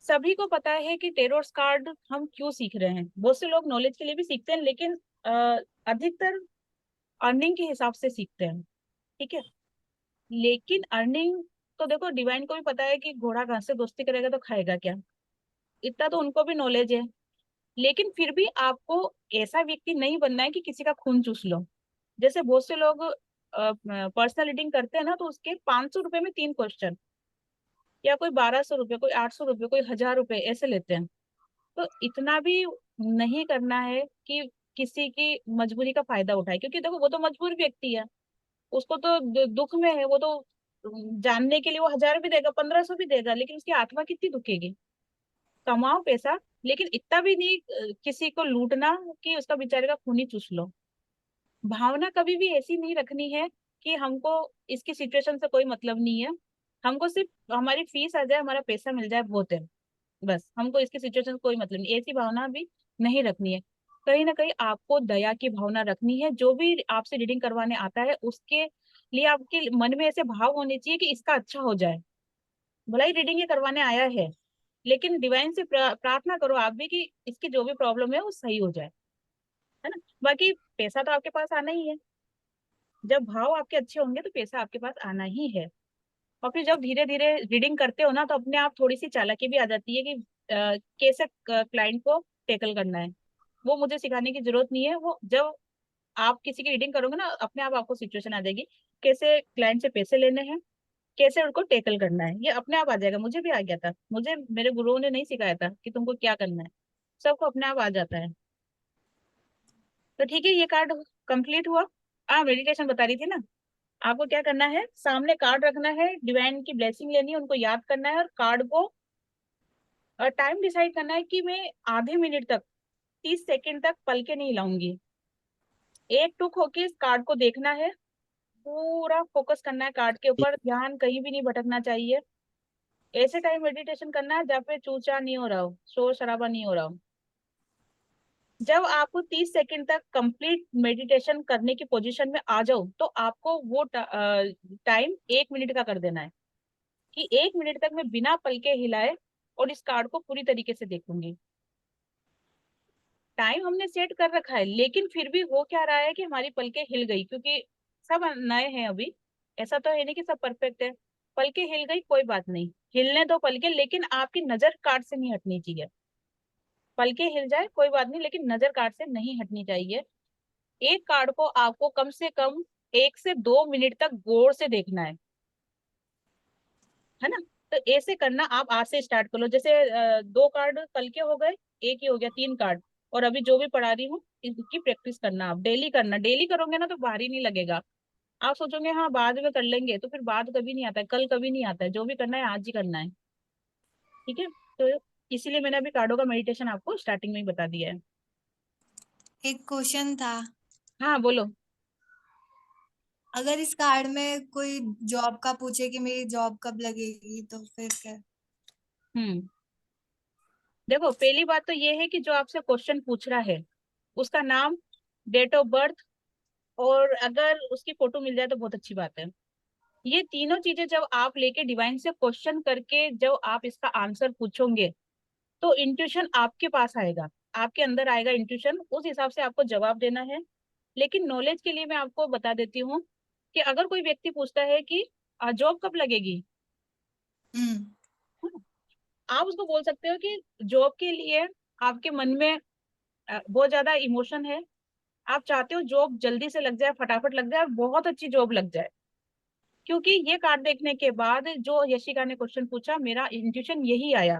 सभी को पता है कि टेरोस कार्ड हम क्यों सीख रहे हैं, बहुत से लोग नॉलेज के लिए भी सीखते हैं, लेकिन अधिकतर अर्निंग के हिसाब से सीखते हैं, ठीक है। लेकिन अर्निंग तो देखो डिवाइन को भी पता है कि घोड़ा घास से दोस्ती करेगा तो खाएगा क्या, इतना तो उनको भी नॉलेज है। लेकिन फिर भी आपको ऐसा व्यक्ति नहीं बनना है कि किसी का खून चूस लो। जैसे बहुत से लोग पर्सनल रीडिंग करते हैं ना, तो उसके 500 रुपए में 3 क्वेश्चन, या कोई 1200 रुपये, कोई 800 रुपये, कोई 1000 रुपये ऐसे लेते हैं। तो इतना भी नहीं करना है कि किसी की मजबूरी का फायदा उठाए, क्योंकि देखो वो तो मजबूर व्यक्ति है, उसको तो दुख में है, वो तो जानने के लिए वो 1000 भी देगा, 1500 भी देगा, लेकिन उसकी आत्मा कितनी दुखेगी। कमाओ पैसा, लेकिन इतना भी नहीं किसी को लूटना कि उसका बेचारे का खून ही चूस लो। भावना कभी भी ऐसी नहीं रखनी है कि हमको इसकी सिचुएशन से कोई मतलब नहीं है, हमको सिर्फ हमारी फीस आ जाए, हमारा पैसा मिल जाए, बहुत है। बस हमको इसकी सिचुएशन से कोई मतलब नहीं, ऐसी भावना भी नहीं रखनी है। कहीं ना कहीं आपको दया की भावना रखनी है। जो भी आपसे रीडिंग करवाने आता है उसके लिए आपके मन में ऐसे भाव होने चाहिए कि इसका अच्छा हो जाए। भला ही रीडिंग ये करवाने आया है, लेकिन डिवाइन से प्रार्थना करो आप भी कि इसकी जो भी प्रॉब्लम है वो सही हो जाए, है ना। बाकी पैसा तो आपके पास आना ही है, जब भाव आपके अच्छे होंगे तो पैसा आपके पास आना ही है। और फिर जब धीरे धीरे रीडिंग करते हो ना, तो अपने आप थोड़ी सी चालाकी भी आ जाती है कि कैसे क्लाइंट को टैकल करना है। वो मुझे सिखाने की जरूरत नहीं है, वो जब आप किसी की रीडिंग करोगे ना, अपने आप आपको सिचुएशन आ जाएगी, कैसे क्लाइंट से पैसे लेने हैं, कैसे उनको टैकल करना है, ये अपने आप आ जाएगा। मुझे भी आ गया था, मुझे मेरे गुरुओं ने नहीं सिखाया था कि तुमको क्या करना है, सबको अपने आप आ जाता है। तो ठीक है, ये कार्ड कंप्लीट हुआ। मेडिटेशन बता रही थी ना, आपको क्या करना है, सामने कार्ड रखना है, डिवाइन की ब्लेसिंग लेनी है, उनको याद करना है, और कार्ड को टाइम डिसाइड करना है कि मैं आधे मिनट तक, 30 सेकंड तक पल के नहीं लाऊंगी। एक टुक होके इस कार्ड को देखना है, पूरा फोकस करना है कार्ड के ऊपर, ध्यान कहीं भी नहीं भटकना चाहिए। ऐसे टाइम मेडिटेशन करना है जहाँ पे चूचा नहीं हो रहा हो, शोर शराबा नहीं हो रहा हो। जब आपको 30 सेकंड तक कंप्लीट मेडिटेशन करने की पोजीशन में आ जाओ, तो आपको वो टाइम 1 मिनट का कर देना है, कि 1 मिनट तक मैं बिना पलके हिलाए और इस कार्ड को पूरी तरीके से देखूंगी। टाइम हमने सेट कर रखा है, लेकिन फिर भी हो क्या रहा है कि हमारी पलके हिल गई, क्योंकि सब नए हैं अभी, ऐसा तो है नहीं कि सब परफेक्ट है। पलके हिल गई, कोई बात नहीं, हिलने दो पलके, लेकिन आपकी नजर कार्ड से नहीं हटनी चाहिए। पलके हिल जाए कोई बात नहीं, लेकिन नजर कार्ड से नहीं हटनी चाहिए। एक कार्ड को आपको कम से कम 1 से 2 मिनट तक गौर से देखना है ना। तो ऐसे करना, आप आज से स्टार्ट कर लो। जैसे 2 कार्ड कल के हो गए, एक ही हो गया, 3 कार्ड। और अभी जो भी पढ़ा रही हूँ इसकी प्रैक्टिस करना, आप डेली करना, डेली करोगे ना तो भारी नहीं लगेगा। आप सोचोगे हाँ बाद में कर लेंगे, तो फिर बाद कभी नहीं आता है, कल कभी नहीं आता है, जो भी करना है आज ही करना है। ठीक है, तो इसीलिए मैंने अभी कार्डों का मेडिटेशन आपको स्टार्टिंग में ही बता दिया है। एक क्वेश्चन था, हाँ बोलो। अगर इस कार्ड में कोई जॉब का पूछे कि मेरी जॉब कब लगेगी, तो फिर क्या? हम्म, देखो पहली बात तो ये है कि जो आपसे क्वेश्चन पूछ रहा है उसका नाम, डेट ऑफ बर्थ, और अगर उसकी फोटो मिल जाए तो बहुत अच्छी बात है। ये तीनों चीजें जब आप लेके डिवाइन से क्वेश्चन करके जब आप इसका आंसर पूछोगे, तो इंट्यूशन आपके पास आएगा, आपके अंदर आएगा इंट्यूशन, उस हिसाब से आपको जवाब देना है। लेकिन नॉलेज के लिए मैं आपको बता देती हूँ कि अगर कोई व्यक्ति पूछता है कि जॉब कब लगेगी, हम्म। आप उसको बोल सकते हो कि जॉब के लिए आपके मन में बहुत ज्यादा इमोशन है, आप चाहते हो जॉब जल्दी से लग जाए, फटाफट लग जाए और बहुत अच्छी जॉब लग जाए। क्योंकि ये कार्ड देखने के बाद जो यशिका ने क्वेश्चन पूछा, मेरा इंट्यूशन यही आया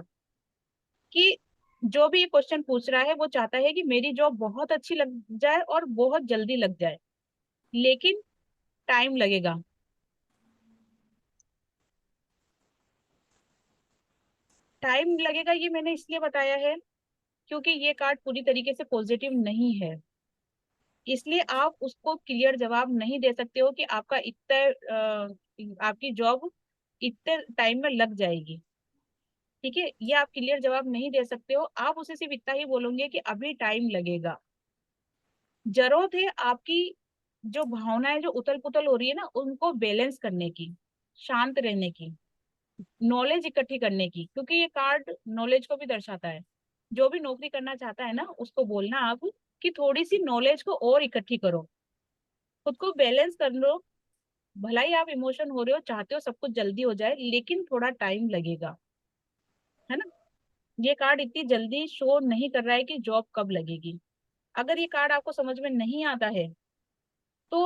कि जो भी ये क्वेश्चन पूछ रहा है वो चाहता है कि मेरी जॉब बहुत अच्छी लग जाए और बहुत जल्दी लग जाए, लेकिन टाइम लगेगा। टाइम लगेगा ये मैंने इसलिए बताया है क्योंकि ये कार्ड पूरी तरीके से पॉजिटिव नहीं है, इसलिए आप उसको क्लियर जवाब नहीं दे सकते हो कि आपका इतने आपकी जॉब इतने टाइम में लग जाएगी। ठीक है, ये आप क्लियर जवाब नहीं दे सकते हो, आप उसे सिर्फ इतना ही बोलोगे कि अभी टाइम लगेगा। जरूरत है आपकी जो भावनाएं जो उथल पुथल हो रही है ना, उनको बैलेंस करने की, शांत रहने की, नॉलेज इकट्ठी करने की, क्योंकि ये कार्ड नॉलेज को भी दर्शाता है। जो भी नौकरी करना चाहता है ना, उसको बोलना आप कि थोड़ी सी नॉलेज को और इकट्ठी करो, खुद को बैलेंस कर लो, भला ही आप इमोशन हो रहे हो, चाहते हो सब कुछ जल्दी हो जाए, लेकिन थोड़ा टाइम लगेगा, है ना। ये कार्ड इतनी जल्दी शो नहीं कर रहा है कि जॉब कब लगेगी। अगर ये कार्ड आपको समझ में नहीं आता है तो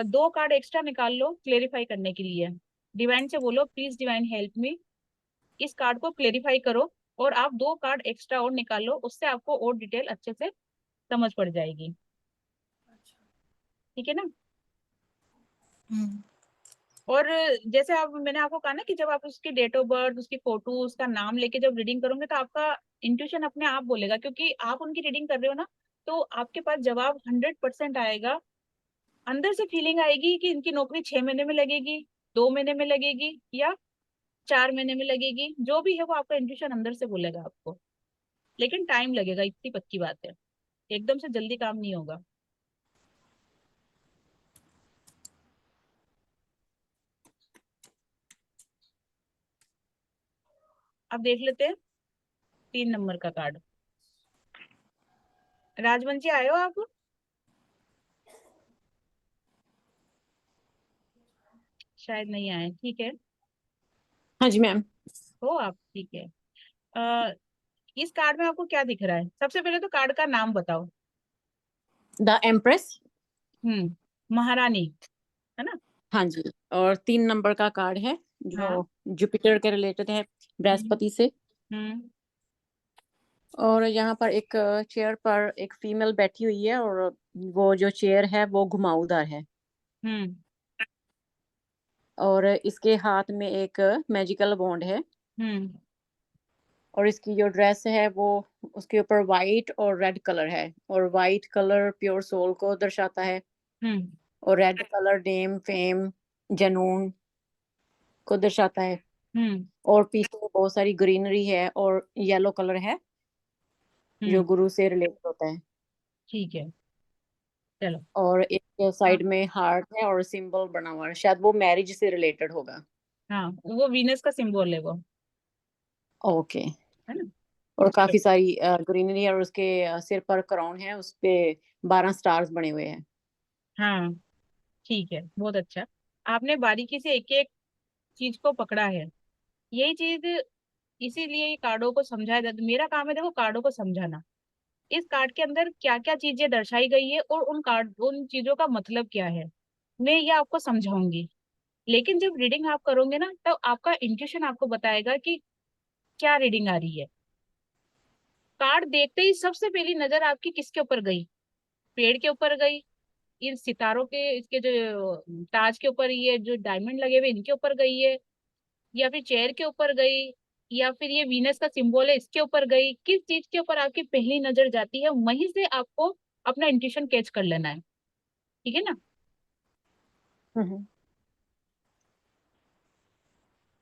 2 कार्ड एक्स्ट्रा निकाल लो क्लेरिफाई करने के लिए। डिवाइन से बोलो प्लीज डिवाइन हेल्प मी, इस कार्ड को क्लेरिफाई करो, और आप 2 कार्ड एक्स्ट्रा और निकाल लो, उससे आपको और डिटेल अच्छे से समझ पड़ जाएगी। ठीक है ना। हम्म। और जैसे आप, मैंने आपको कहा ना कि जब आप उसकी डेट ऑफ बर्थ, उसकी फोटो, उसका नाम लेके जब रीडिंग करोगे तो आपका इंट्यूशन अपने आप बोलेगा, क्योंकि आप उनकी रीडिंग कर रहे हो ना, तो आपके पास जवाब 100% आएगा। अंदर से फीलिंग आएगी कि इनकी नौकरी 6 महीने में लगेगी, 2 महीने में लगेगी, या 4 महीने में लगेगी, जो भी है वो आपका इंट्यूशन अंदर से बोलेगा आपको। लेकिन टाइम लगेगा, इतनी पक्की बात है, एकदम से जल्दी काम नहीं होगा। अब देख लेते हैं 3 नंबर का कार्ड। राजवंशी आए हो आप? शायद नहीं आए, ठीक है। हाँ जी मैम। हो आप, ठीक है। इस कार्ड में आपको क्या दिख रहा है? सबसे पहले तो कार्ड का नाम बताओ। The empress. महारानी, है ना। हाँ जी। और 3 नंबर का कार्ड है हाँ। जो जुपिटर के रिलेटेड है, हम्म। बृहस्पति से। हम्म। और यहाँ पर एक चेयर पर एक फीमेल बैठी हुई है, और वो जो चेयर है वो घुमावदार है। हम्म। और इसके हाथ में एक मैजिकल वॉन्ड है। हम्म। और इसकी जो ड्रेस है वो, उसके ऊपर वाइट और रेड कलर है। और वाइट कलर प्योर सोल को दर्शाता है, हम्म। और रेड कलर नेम, फेम, जनून को दर्शाता है। हम्म। और पीछे बहुत सारी ग्रीनरी है, और येलो कलर है जो हम्म। गुरु से रिलेटेड होता है। ठीक है, चलो। और एक हाँ। साइड में हार्ट है और सिंबल बना हुआ है, शायद वो मैरिज से रिलेटेड होगा। हाँ, वो वीनस का सिंबल है वो, ओके। है ना। और चलो। काफी सारी ग्रीनरी है, और उसके सिर पर क्राउन है, उस पे 12 स्टार्स बने हुए हैं। हाँ, ठीक है, बहुत अच्छा। आपने बारीकी से एक एक चीज को पकड़ा है। यही चीज, इसीलिए ये कार्डों को समझाया जाता है। मेरा काम है देखो कार्डों को समझाना, इस कार्ड के अंदर क्या क्या चीजें दर्शाई गई है और उन चीजों का मतलब क्या है, मैं ये आपको समझाऊंगी। लेकिन जब रीडिंग आप करोगे ना, तब आपका इंट्यूशन आपको बताएगा कि क्या रीडिंग आ रही है। कार्ड देखते ही सबसे पहली नजर आपकी किसके ऊपर गई? पेड़ के ऊपर गई, इन सितारों के, इसके जो ताज के ऊपर ये जो डायमंड लगे हुए इनके ऊपर गई है, या फिर चेयर के ऊपर गई, या फिर ये वीनस का सिंबल है इसके ऊपर गई? किस चीज के ऊपर आपकी पहली नजर जाती है, वहीं से आपको अपना इंट्यूशन कैच कर लेना है। ठीक है ना। हम्म।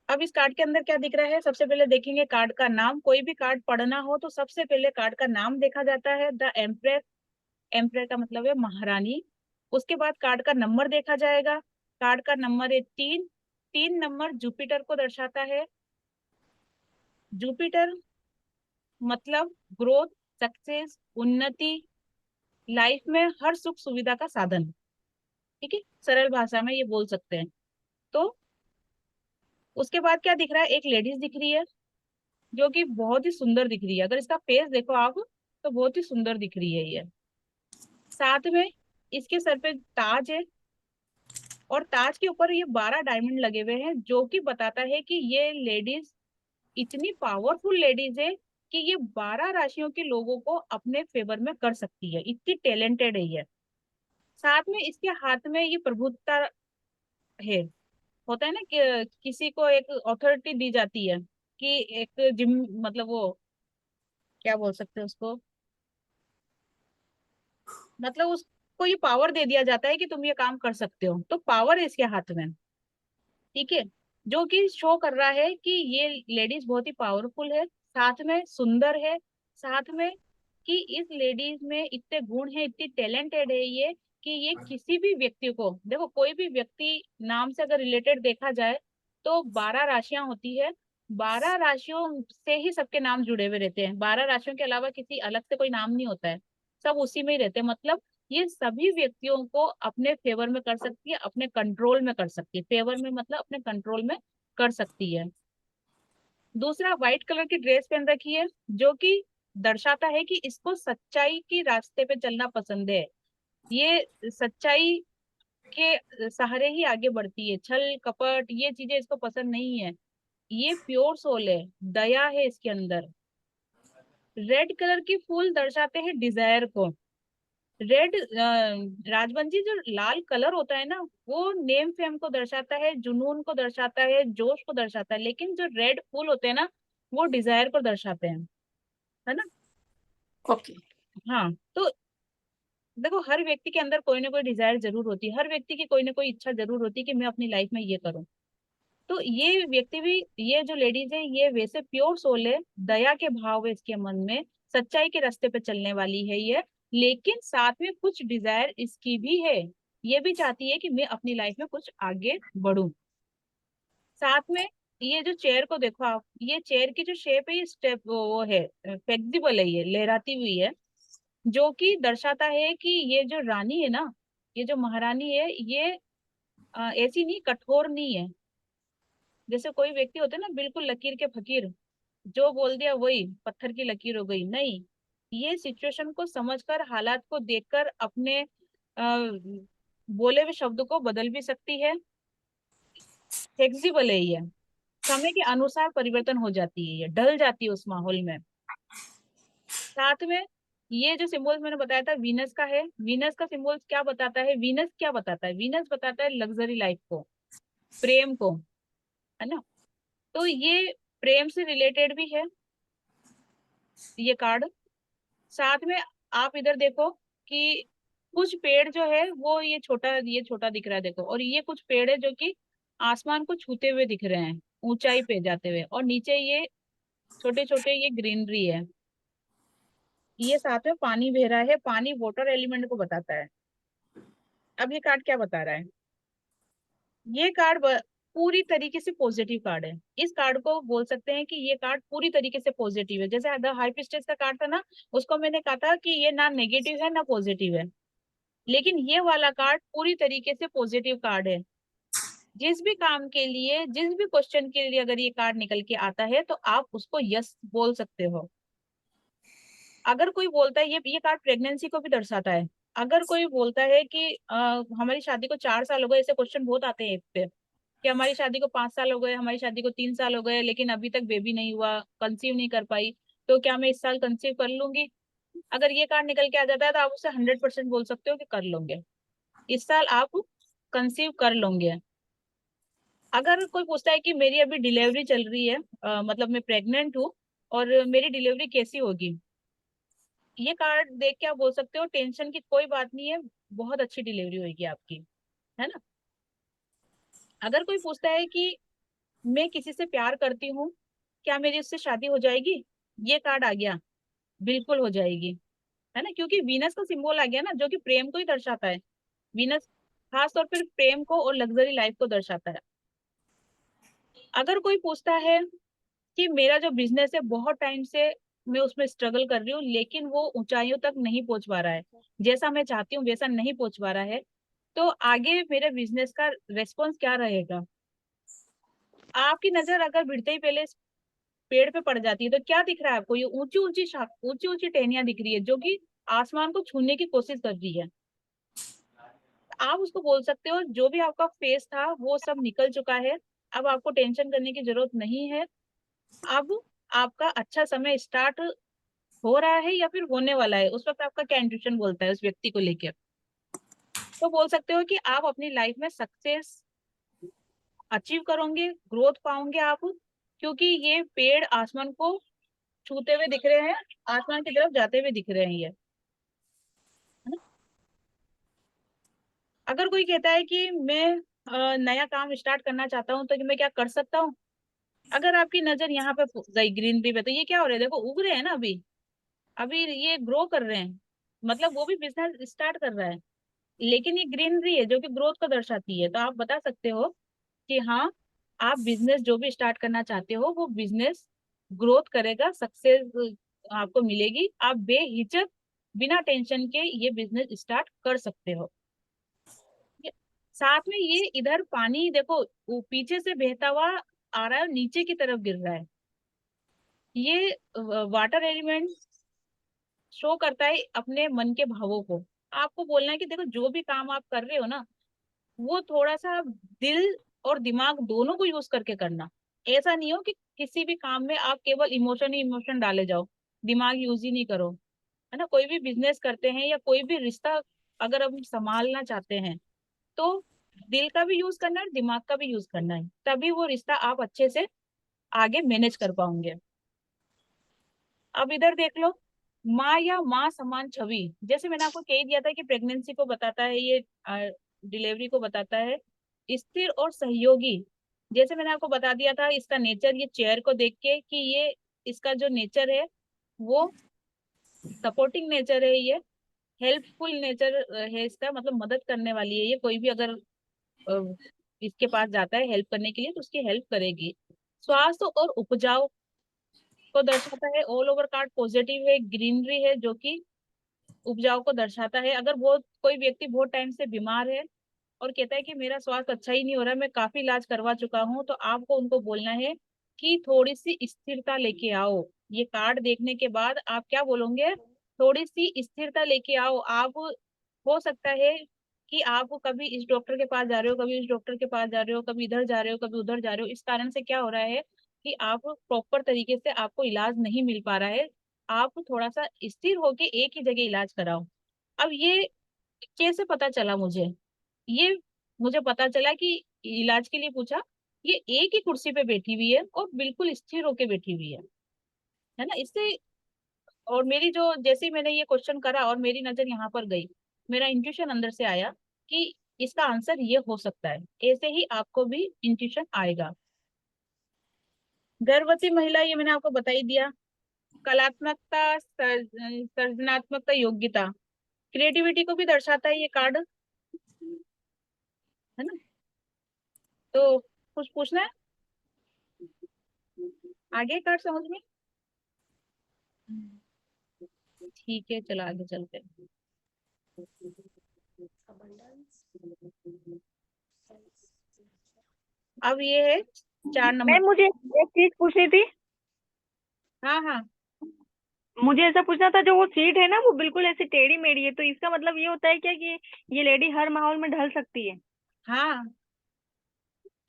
अब इस कार्ड के अंदर क्या दिख रहा है, सबसे पहले देखेंगे कार्ड का नाम। कोई भी कार्ड पढ़ना हो तो सबसे पहले कार्ड का नाम देखा जाता है, द एम्प्रेस। एम्प्रेस का मतलब है महारानी। उसके बाद कार्ड का नंबर देखा जाएगा। कार्ड का नंबर है 3। 3 नंबर जुपिटर को दर्शाता है। जुपिटर मतलब ग्रोथ, सक्सेस, उन्नति, लाइफ में हर सुख सुविधा का साधन। ठीक है, सरल भाषा में ये बोल सकते हैं। तो उसके बाद क्या दिख रहा है, एक लेडीज दिख रही है जो कि बहुत ही सुंदर दिख रही है। अगर इसका फेस देखो आप, तो बहुत ही सुंदर दिख रही है ये। साथ में इसके सर पे ताज है, और ताज के ऊपर ये 12 डायमंड लगे हुए हैं, जो कि बताता है कि ये लेडीज इतनी पावरफुल लेडीज है कि ये 12 राशियों के लोगों को अपने फेवर में कर सकती है, इतनी टैलेंटेड है ये। साथ में इसके हाथ में ये प्रभुत्ता है। होता है ना कि किसी को एक अथॉरिटी दी जाती है, कि एक जिम, मतलब वो क्या बोल सकते हैं उसको, मतलब उसको ये पावर दे दिया जाता है कि तुम ये काम कर सकते हो, तो पावर है इसके हाथ में। ठीक है, जो कि शो कर रहा है कि ये लेडीज बहुत ही पावरफुल है, साथ में सुंदर है, साथ में कि इस लेडीज में इतने गुण है, इतनी टैलेंटेड है ये, कि ये किसी भी व्यक्ति को, देखो कोई भी व्यक्ति नाम से अगर रिलेटेड देखा जाए तो 12 राशियां होती है। 12 राशियों से ही सबके नाम जुड़े हुए रहते हैं, 12 राशियों के अलावा किसी अलग से कोई नाम नहीं होता है, सब उसी में ही रहते हैं। मतलब ये सभी व्यक्तियों को अपने फेवर में कर सकती है, अपने कंट्रोल में कर सकती है। फेवर में मतलब अपने कंट्रोल में कर सकती है। दूसरा, व्हाइट कलर की ड्रेस पहन रखी है, जो कि दर्शाता है कि इसको सच्चाई के रास्ते पे चलना पसंद है। ये सच्चाई के सहारे ही आगे बढ़ती है। छल कपट ये चीजें इसको पसंद नहीं है। ये प्योर सोल है, दया है इसके अंदर। रेड कलर की फूल दर्शाते हैं डिजायर को। रेड, राजबंजी, जो लाल कलर होता है ना, वो नेम फेम को दर्शाता है, जुनून को दर्शाता है, जोश को दर्शाता है। लेकिन जो रेड फूल होते हैं ना, वो डिजायर को दर्शाते हैं, है ना। ओके। हाँ, तो देखो, हर व्यक्ति के अंदर कोई ना कोई डिजायर जरूर होती है, हर व्यक्ति की कोई ना कोई इच्छा जरूर होती है कि मैं अपनी लाइफ में ये करूं। तो ये व्यक्ति भी, ये जो लेडीज है, ये वैसे प्योर सोल है, दया के भाव है इसके मन में, सच्चाई के रास्ते पे चलने वाली है ये। लेकिन साथ में कुछ डिजायर इसकी भी है, ये भी चाहती है कि मैं अपनी लाइफ में कुछ आगे बढ़ूं। साथ में ये जो चेयर को देखो आप, ये चेयर की जो शेप है, ये स्टेप वो है, फ्लेक्सिबल है, ये लहराती हुई है, जो कि दर्शाता है कि ये जो रानी है ना, ये जो महारानी है, ये ऐसी नहीं, कठोर नहीं है। जैसे कोई व्यक्ति होते हैं ना, बिल्कुल लकीर के फकीर, जो बोल दिया वही पत्थर की लकीर हो गई, नहीं। ये सिचुएशन को समझकर, हालात को देखकर अपने बोले हुए शब्द को बदल भी सकती है। फ्लेक्सिबल है ये, समय के अनुसार परिवर्तन हो जाती है, ये ढल जाती है उस माहौल में। साथ में ये जो सिंबल्स मैंने बताया था वीनस का है, वीनस का सिंबल्स क्या बताता है, वीनस क्या बताता है, वीनस बताता है लग्जरी लाइफ को, प्रेम को, है ना। तो ये प्रेम से रिलेटेड भी है ये कार्ड। साथ में आप इधर देखो कि कुछ पेड़ जो है वो, ये छोटा दिख रहा है देखो, और ये कुछ पेड़ है जो कि आसमान को छूते हुए दिख रहे हैं, ऊंचाई पे जाते हुए, और नीचे ये छोटे छोटे ये ग्रीनरी है। ये साथ में पानी बह रहा है, पानी वाटर एलिमेंट को बताता है। अब ये कार्ड क्या बता रहा है, ये कार्ड पूरी तरीके से पॉजिटिव कार्ड है। इस कार्ड को बोल सकते हैं कि ये कार्ड पूरी तरीके से पॉजिटिव है। जैसे द हाई प्रीस्टेस का कार्ड था ना, उसको मैंने कहा था कि ये ना नेगेटिव है ना पॉजिटिव है, लेकिन ये वाला कार्ड पूरी तरीके से पॉजिटिव कार्ड है। जिस भी काम के लिए, जिस भी क्वेश्चन के लिए अगर ये कार्ड निकल के आता है, तो आप उसको यस बोल सकते हो। अगर कोई बोलता है, ये कार्ड प्रेगनेंसी को भी दर्शाता है। अगर कोई बोलता है कि हमारी शादी को 4 साल हो गए, ऐसे क्वेश्चन बहुत आते हैं इस पे, कि हमारी शादी को 5 साल हो गए, हमारी शादी को 3 साल हो गए, लेकिन अभी तक बेबी नहीं हुआ, कंसीव नहीं कर पाई, तो क्या मैं इस साल कंसीव कर लूंगी। अगर ये कार्ड निकल के आ जाता है, तो आप उससे 100% बोल सकते हो कि कर लोगे, इस साल आप कंसीव कर लोगे। अगर कोई पूछता है कि मेरी अभी डिलीवरी चल रही है, मतलब मैं प्रेग्नेंट हूँ, और मेरी डिलीवरी कैसी होगी, ये कार्ड देख के आप बोल सकते हो टेंशन की कोई बात नहीं है, बहुत अच्छी डिलीवरी होगी आपकी, है ना। अगर कोई पूछता है कि मैं किसी से प्यार करती हूँ, क्या मेरी उससे शादी हो जाएगी, ये कार्ड आ गया, बिल्कुल हो जाएगी, है ना, क्योंकि वीनस का सिंबल आ गया ना, जो कि प्रेम को ही दर्शाता है। वीनस खास तौर पर प्रेम को और लग्जरी लाइफ को दर्शाता है। अगर कोई पूछता है कि मेरा जो बिजनेस है, बहुत टाइम से मैं उसमें स्ट्रगल कर रही हूँ, लेकिन वो ऊंचाइयों तक नहीं पहुंच पा रहा है, जैसा मैं चाहती हूँ वैसा नहीं पहुंच पा रहा है, तो आगे मेरे बिजनेस का रेस्पॉन्स क्या रहेगा। आपकी नजर अगर भिड़ते ही पहले इस पेड़ पे पड़ जाती है, तो क्या दिख रहा है आपको, ये ऊंची ऊंची ऊंची ऊंची टहनियां दिख रही है, जो कि आसमान को छूने की कोशिश कर रही है। आप उसको बोल सकते हो जो भी आपका फेस था वो सब निकल चुका है, अब आपको टेंशन करने की जरूरत नहीं है। अब आपका अच्छा समय स्टार्ट हो रहा है या फिर होने वाला है, उस वक्त आपका क्या इंट्यूशन बोलता है उस व्यक्ति को लेकर। तो बोल सकते हो कि आप अपनी लाइफ में सक्सेस अचीव करोगे, ग्रोथ पाओगे आप, क्योंकि ये पेड़ आसमान को छूते हुए दिख रहे हैं, आसमान की तरफ जाते हुए दिख रहे हैं ये, है ना? अगर कोई कहता है कि मैं नया काम स्टार्ट करना चाहता हूँ, तो मैं क्या कर सकता हूँ। अगर आपकी नजर यहाँ पे गई ग्रीनरी पे, तो ये क्या हो रहा है, देखो उग रहे हैं ना, अभी अभी ये ग्रो कर रहे हैं, मतलब वो भी बिजनेस स्टार्ट कर रहा है, लेकिन ये ग्रीनरी है जो कि ग्रोथ को दर्शाती है। तो आप बता सकते हो कि हाँ, आप बिजनेस जो भी स्टार्ट करना चाहते हो, वो बिजनेस ग्रोथ करेगा, सक्सेस आपको मिलेगी, आप बेहिचक बिना टेंशन के ये बिजनेस स्टार्ट कर सकते हो। साथ में ये इधर पानी देखो, वो पीछे से बहता हुआ आ रहा है और नीचे की तरफ गिर रहा है। ये वाटर एलिमेंट शो करता है अपने मन के भावों को। आपको बोलना है कि देखो जो भी काम आप कर रहे हो ना, वो थोड़ा सा दिल और दिमाग दोनों को यूज करके करना। ऐसा नहीं हो कि किसी भी काम में आप केवल इमोशन ही इमोशन डाले जाओ, दिमाग यूज ही नहीं करो, है ना। कोई भी बिजनेस करते हैं या कोई भी रिश्ता अगर हम संभालना चाहते हैं, तो दिल का भी यूज करना है, दिमाग का भी यूज करना है, तभी वो रिश्ता आप अच्छे से आगे मैनेज कर पाओगे। अब इधर देख लो, माँ या माँ समान छवि, जैसे मैंने आपको कह दिया था कि प्रेगनेंसी को बताता है ये, डिलीवरी को बताता है। स्थिर और सहयोगी, जैसे मैंने आपको बता दिया था इसका नेचर, ये चेयर को देख के कि ये इसका जो नेचर है वो सपोर्टिंग नेचर है, ये हेल्पफुल नेचर है इसका, मतलब मदद करने वाली है ये। कोई भी अगर अ, इसके पास जाता है हेल्प करने के लिए तो उसकी हेल्प करेगी। स्वास्थ्य और उपजाऊ को दर्शाता है। ऑल ओवर कार्ड पॉजिटिव है, ग्रीनरी है जो कि उपजाऊ को दर्शाता है। अगर बहुत कोई व्यक्ति बहुत टाइम से बीमार है और कहता है कि मेरा स्वास्थ्य अच्छा ही नहीं हो रहा, मैं काफी इलाज करवा चुका हूँ, तो आपको उनको बोलना है कि थोड़ी सी स्थिरता लेके आओ। ये कार्ड देखने के बाद आप क्या बोलोगे? थोड़ी सी स्थिरता लेके आओ आप। हो सकता है कि आप कभी इस डॉक्टर के पास जा रहे हो, कभी इस डॉक्टर के पास जा रहे हो, कभी इधर जा रहे हो, कभी उधर जा रहे हो, इस कारण से क्या हो रहा है कि आप प्रॉपर तरीके से आपको इलाज नहीं मिल पा रहा है। आप थोड़ा सा स्थिर होके एक ही जगह इलाज कराओ। अब ये कैसे पता चला मुझे? ये मुझे पता चला कि इलाज के लिए पूछा, ये एक ही कुर्सी पे बैठी हुई है और बिल्कुल स्थिर होके बैठी हुई है ना। इससे और मेरी जो, जैसे ही मैंने ये क्वेश्चन करा और मेरी नजर यहाँ पर गई, मेरा इंट्यूशन अंदर से आया कि इसका आंसर ये हो सकता है। ऐसे ही आपको भी इंट्यूशन आएगा। गर्भवती महिला, ये मैंने आपको बता ही दिया। कलात्मकता, सर्जनात्मकता, योग्यता, क्रिएटिविटी को भी दर्शाता है ये कार्ड, है ना। तो कुछ पूछना है आगे कार्ड समझ में? ठीक है, चलो आगे चलते हैं। अब ये है 4 नंबर। मैम मुझे एक चीज पूछनी थी। हाँ हाँ। मुझे ऐसा पूछना था, जो वो सीट है ना वो बिल्कुल ऐसे टेढ़ी मेढ़ी है, तो इसका मतलब ये होता है क्या कि ये लेडी हर माहौल में ढल सकती है? हाँ,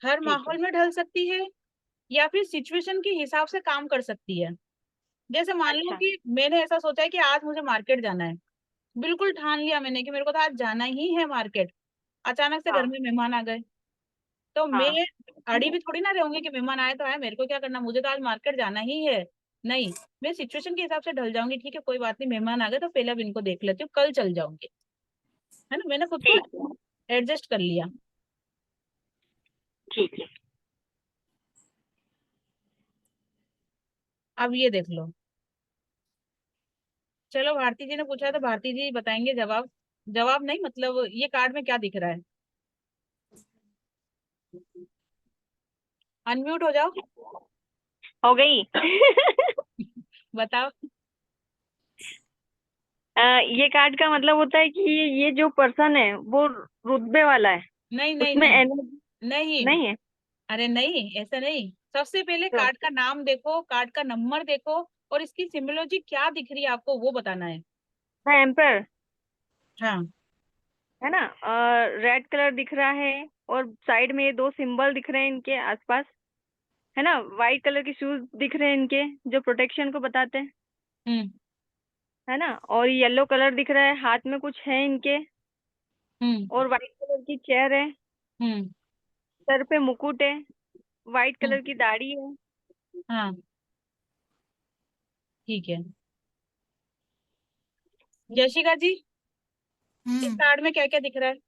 हर ठीक है। माहौल में ढल सकती है या फिर सिचुएशन के हिसाब से काम कर सकती है। जैसे मान लो अच्छा। कि मैंने ऐसा सोचा है कि आज मुझे मार्केट जाना है, बिल्कुल ठान लिया मैंने कि मेरे को तो आज जाना ही है मार्केट। अचानक से घर हाँ में मेहमान आ गए, तो हाँ। मैं अड़ी भी थोड़ी ना रहूंगी कि मेहमान आए तो आए, मेरे को क्या करना, मुझे तो आज मार्केट जाना ही है। नहीं, मैं सिचुएशन के हिसाब से ढल जाऊंगी। ठीक है, कोई बात नहीं, मेहमान आ गए तो पहले अब इनको देख लेती हूँ, कल चल जाऊंगी, है ना। मैंने खुद को ठीक है। एडजस्ट कर लिया। ठीक है। अब ये देख लो, चलो भारती जी ने पूछा है तो भारती जी बताएंगे जवाब। जवाब नहीं, मतलब ये कार्ड में क्या दिख रहा है। अनम्यूट हो जाओ। हो गई। बताओ। ये कार्ड का मतलब होता है कि ये जो पर्सन है वो रुतबे वाला है, नहीं नहीं उसमें नहीं एनर्जी नहीं। नहीं है। अरे नहीं, ऐसा नहीं। सबसे पहले तो कार्ड का नाम देखो, कार्ड का नंबर देखो, और इसकी सिम्बोलॉजी क्या दिख रही है आपको वो बताना है। एम्पर हाँ। है ना, रेड कलर दिख रहा है, और साइड में ये दो सिंबल दिख रहे हैं इनके आसपास, है ना। वाइट कलर के शूज दिख रहे हैं इनके, जो प्रोटेक्शन को बताते हैं, हम्म है ना। और येलो कलर दिख रहा है, हाथ में कुछ है इनके, हम्म और वाइट कलर की चेयर है, हम्म सर पे मुकुट है, वाइट हम्म। कलर की दाढ़ी है। हाँ, ठीक है। यशिका जी, इस कार्ड में क्या क्या दिख रहा है?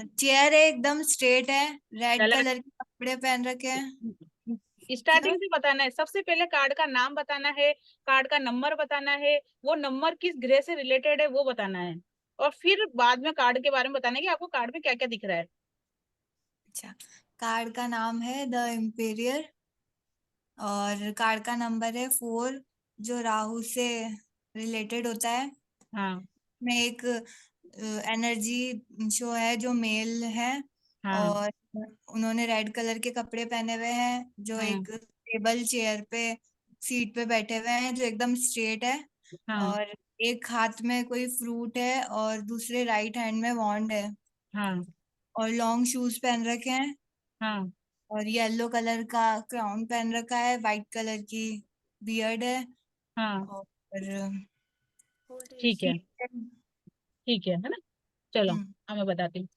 चेयर है, एकदम स्ट्रेट है, रेड गलत। कलर के कपड़े पहन रखे हैं। क्या? स्टार्टिंग से बताना है, सबसे पहले कार्ड का नाम बताना है, कार्ड का नंबर बताना है, वो नंबर किस ग्रह से रिलेटेड है वो बताना है, और फिर बाद में कार्ड के बारे में बताना है कि आपको कार्ड में क्या क्या दिख रहा है। अच्छा, कार्ड का नाम है द इम्पेरियर और कार्ड का नंबर है 4 जो राहु से रिलेटेड होता है, हाँ में एक एनर्जी शो है जो मेल है, हाँ और उन्होंने रेड कलर के कपड़े पहने हुए हैं, जो हाँ एक टेबल चेयर पे सीट पे बैठे हुए हैं, जो एकदम स्ट्रेट है, हाँ और एक हाथ में कोई फ्रूट है और दूसरे राइट हैंड में वॉन्ड है, हाँ और लॉन्ग शूज पहन रखे हैं, हाँ और येलो कलर का क्राउन पहन रखा है, वाइट कलर की बियर्ड है, हाँ। और ठीक है, हम्म ठीक है ना। चलो अब मैं बताती हूँ।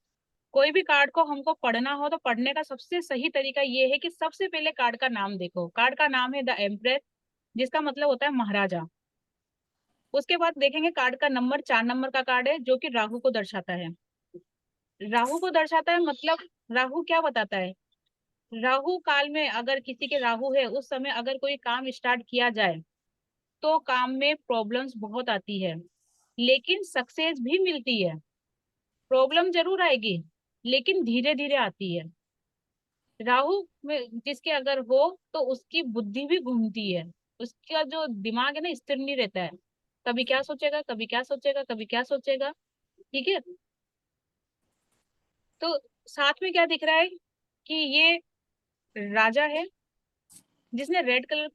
कोई भी कार्ड को हमको पढ़ना हो तो पढ़ने का सबसे सही तरीका ये है कि सबसे पहले कार्ड का नाम देखो। कार्ड का नाम है द एम्प्रेस, जिसका मतलब होता है महाराजा। उसके बाद देखेंगे कार्ड का नंबर, 4 नंबर का कार्ड है जो कि राहु को दर्शाता है। राहु को दर्शाता है मतलब राहु क्या बताता है? राहु काल में अगर किसी के राहु है, उस समय अगर कोई काम स्टार्ट किया जाए तो काम में प्रॉब्लम्स बहुत आती है, लेकिन सक्सेस भी मिलती है। प्रॉब्लम जरूर आएगी लेकिन धीरे धीरे आती है। राहु में जिसके अगर हो तो उसकी बुद्धि भी घूमती है, उसका जो दिमाग है ना स्थिर नहीं रहता है। कभी क्या सोचेगा, कभी क्या सोचेगा, कभी क्या सोचेगा। ठीक है। तो साथ में क्या दिख रहा है कि ये राजा है जिसने रेड कलर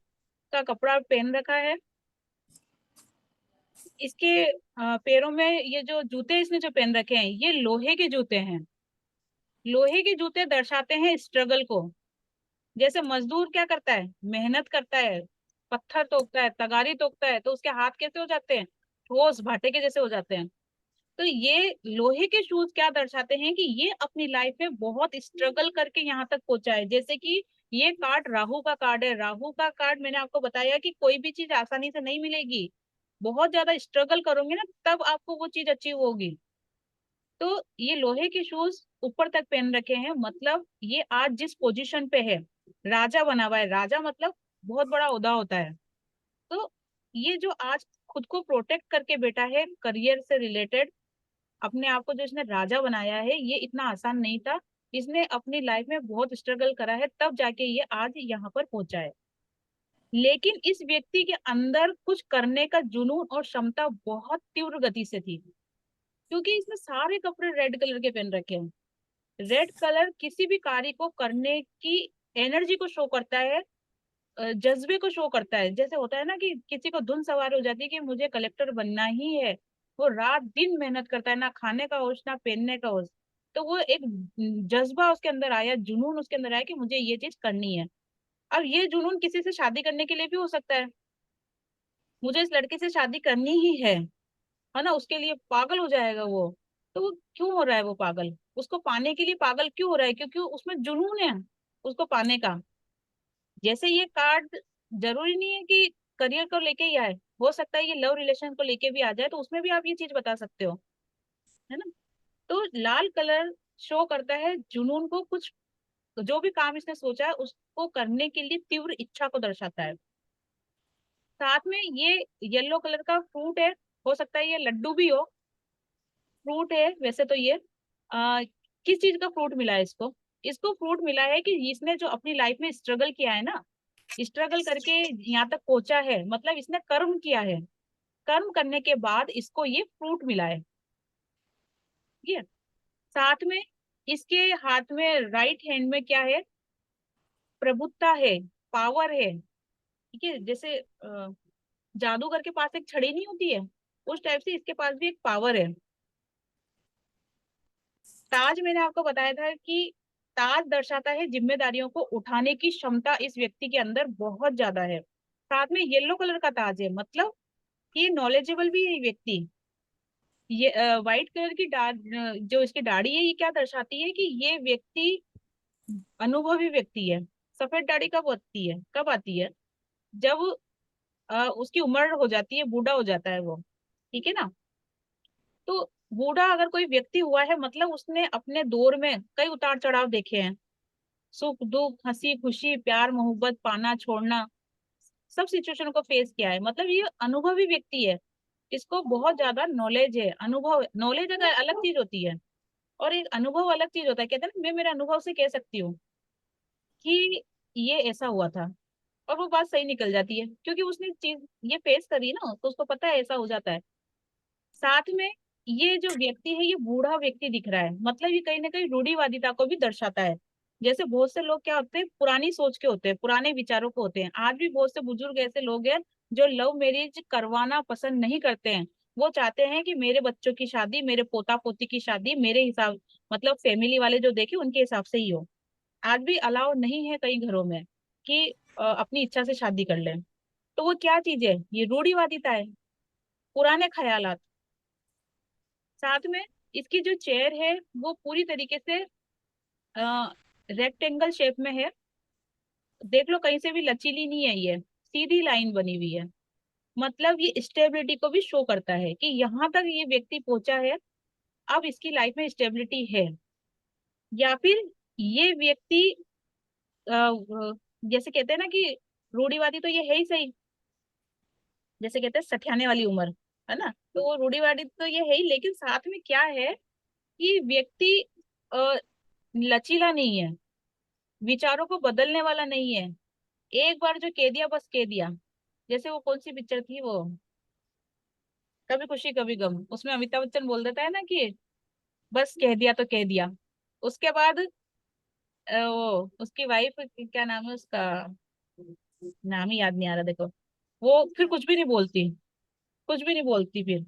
का कपड़ा पहन रखा है। इसके पैरों में ये जो जूते इसने जो पहन रखे हैं ये लोहे के जूते हैं। लोहे के जूते दर्शाते हैं स्ट्रगल को। जैसे मजदूर क्या करता है, मेहनत करता है, पत्थर तोड़ता है, तगारी तोड़ता है, तो उसके हाथ कैसे हो जाते हैं, ठोस भाटे के जैसे हो जाते हैं। तो ये लोहे के शूज क्या दर्शाते हैं कि ये अपनी लाइफ में बहुत स्ट्रगल करके यहाँ तक पहुंचा है। जैसे कि ये कार्ड राहु का कार्ड है। राहु का कार्ड मैंने आपको बताया कि कोई भी चीज आसानी से नहीं मिलेगी, बहुत ज्यादा स्ट्रगल करोगे ना तब आपको वो चीज अचीव होगी। तो ये लोहे के शूज ऊपर तक पहन रखे हैं, मतलब ये आज जिस पोजीशन पे है, राजा बना हुआ है। राजा मतलब बहुत बड़ा ओहदा होता है। तो ये जो आज खुद को प्रोटेक्ट करके बैठा है करियर से रिलेटेड, अपने आप को जो इसने राजा बनाया है, ये इतना आसान नहीं था। इसने अपनी लाइफ में बहुत स्ट्रगल करा है तब जाके ये आज यहाँ पर पहुंचा है। लेकिन इस व्यक्ति के अंदर कुछ करने का जुनून और क्षमता बहुत तीव्र गति से थी, क्योंकि इसने सारे कपड़े रेड कलर के पहन रखे हैं। रेड कलर किसी भी कार्य को करने की एनर्जी को शो करता है, जज्बे को शो करता है। जैसे होता है ना कि किसी को धुन सवार हो जाती है कि मुझे कलेक्टर बनना ही है, वो रात दिन मेहनत करता है, ना खाने का होश ना पहनने का होश। तो वो एक जज्बा उसके अंदर आया, जुनून उसके अंदर आया कि मुझे ये चीज करनी है। अब ये जुनून किसी से शादी करने के लिए भी हो सकता है, मुझे इस लड़के से शादी करनी ही है ना। उसके लिए पागल हो जाएगा वो। तो वो क्यों हो रहा है वो पागल, उसको पाने के लिए पागल क्यों हो रहा है? क्योंकि उसमें जुनून है उसको पाने का। जैसे ये कार्ड जरूरी नहीं है कि करियर को लेके ही आए, हो सकता है ये लव रिलेशन को लेके भी आ जाए, तो उसमें भी आप ये चीज बता सकते हो, है ना। तो लाल कलर शो करता है जुनून को, कुछ जो भी काम इसने सोचा है उसको करने के लिए तीव्र इच्छा को दर्शाता है। साथ में ये येलो कलर का फ्रूट है, हो सकता है ये लड्डू भी हो। फ्रूट है वैसे तो ये किस चीज का फ्रूट मिला है इसको? इसको फ्रूट मिला है कि इसने जो अपनी लाइफ में स्ट्रगल किया है ना, स्ट्रगल करके यहाँ तक पहुंचा है, मतलब इसने कर्म किया है। कर्म करने के बाद इसको ये फ्रूट मिला है। ठीक है। साथ में इसके हाथ में राइट हैंड में क्या है, प्रभुत्ता है, पावर है। ठीक है। जैसे जादूगर के पास एक छड़ी नहीं होती है, उस टाइप से इसके पास भी एक पावर है। ताज मैंने आपको बताया था कि ताज दर्शाता है जिम्मेदारियों को उठाने की क्षमता इस व्यक्ति के अंदर बहुत ज्यादा है। साथ में येलो कलर का ताज है, मतलब ये नॉलेजेबल भी है ये व्यक्ति। ये व्हाइट कलर की जो इसकी दाढ़ी है, ये क्या दर्शाती है कि ये व्यक्ति अनुभवी व्यक्ति है। सफेद दाढ़ी कब होती है, कब आती है? जब उसकी उम्र हो जाती है, बूढ़ा हो जाता है वो। ठीक है ना। तो बूढ़ा अगर कोई व्यक्ति हुआ है मतलब उसने अपने दौर में कई उतार चढ़ाव देखे हैं, सुख दुख, हंसी खुशी, प्यार मोहब्बत, पाना छोड़ना, सब सिचुएशन को फेस किया है। मतलब ये अनुभवी व्यक्ति है, इसको बहुत ज्यादा नॉलेज है। अनुभव, नॉलेज अगर अलग चीज होती है और एक अनुभव अलग चीज होता है। कहते हैं ना, मैं मेरे अनुभव से कह सकती हूँ कि ये ऐसा हुआ था, और वो बात सही निकल जाती है, क्योंकि उसने चीज ये फेस करी ना, तो उसको पता है ऐसा हो जाता है। साथ में ये जो व्यक्ति है ये बूढ़ा व्यक्ति दिख रहा है, मतलब ये कहीं ना कहीं रूढ़िवादिता को भी दर्शाता है। जैसे बहुत से लोग क्या होते हैं, पुरानी सोच के होते हैं, पुराने विचारों को होते हैं। आज भी बहुत से बुजुर्ग ऐसे लोग हैं जो लव मैरिज करवाना पसंद नहीं करते हैं। वो चाहते हैं कि मेरे बच्चों की शादी, मेरे पोता पोती की शादी मेरे हिसाब, मतलब फैमिली वाले जो देखे उनके हिसाब से ही हो। आज भी अलाउ नहीं है कई घरों में कि अपनी इच्छा से शादी कर लें। तो वो क्या चीज है, ये रूढ़िवादिता है, पुराने ख्यालात। साथ में इसकी जो चेयर है वो पूरी तरीके से रेक्टेंगल शेप में है। देख लो कहीं से भी लचीली नहीं है, ये सीधी लाइन बनी हुई है। मतलब ये स्टेबिलिटी को भी शो करता है कि यहाँ तक ये व्यक्ति पहुंचा है, अब इसकी लाइफ में स्टेबिलिटी है। या फिर ये व्यक्ति जैसे कहते हैं ना कि रूढ़िवादी तो ये है ही सही, जैसे कहते हैं सठियाने वाली उम्र, है ना, तो वो रूढ़िवादी तो ये है ही, लेकिन साथ में क्या है कि व्यक्ति अ, लचीला नहीं है, विचारों को बदलने वाला नहीं है। एक बार जो कह दिया बस कह दिया। जैसे वो कौन सी पिक्चर थी वो, कभी खुशी कभी गम, उसमें अमिताभ बच्चन बोल देता है ना कि बस कह दिया तो कह दिया। उसके बाद वो उसकी वाइफ, क्या नाम है उसका, नाम ही याद नहीं आ रहा देखो, वो फिर कुछ भी नहीं बोलती, कुछ भी नहीं बोलती, फिर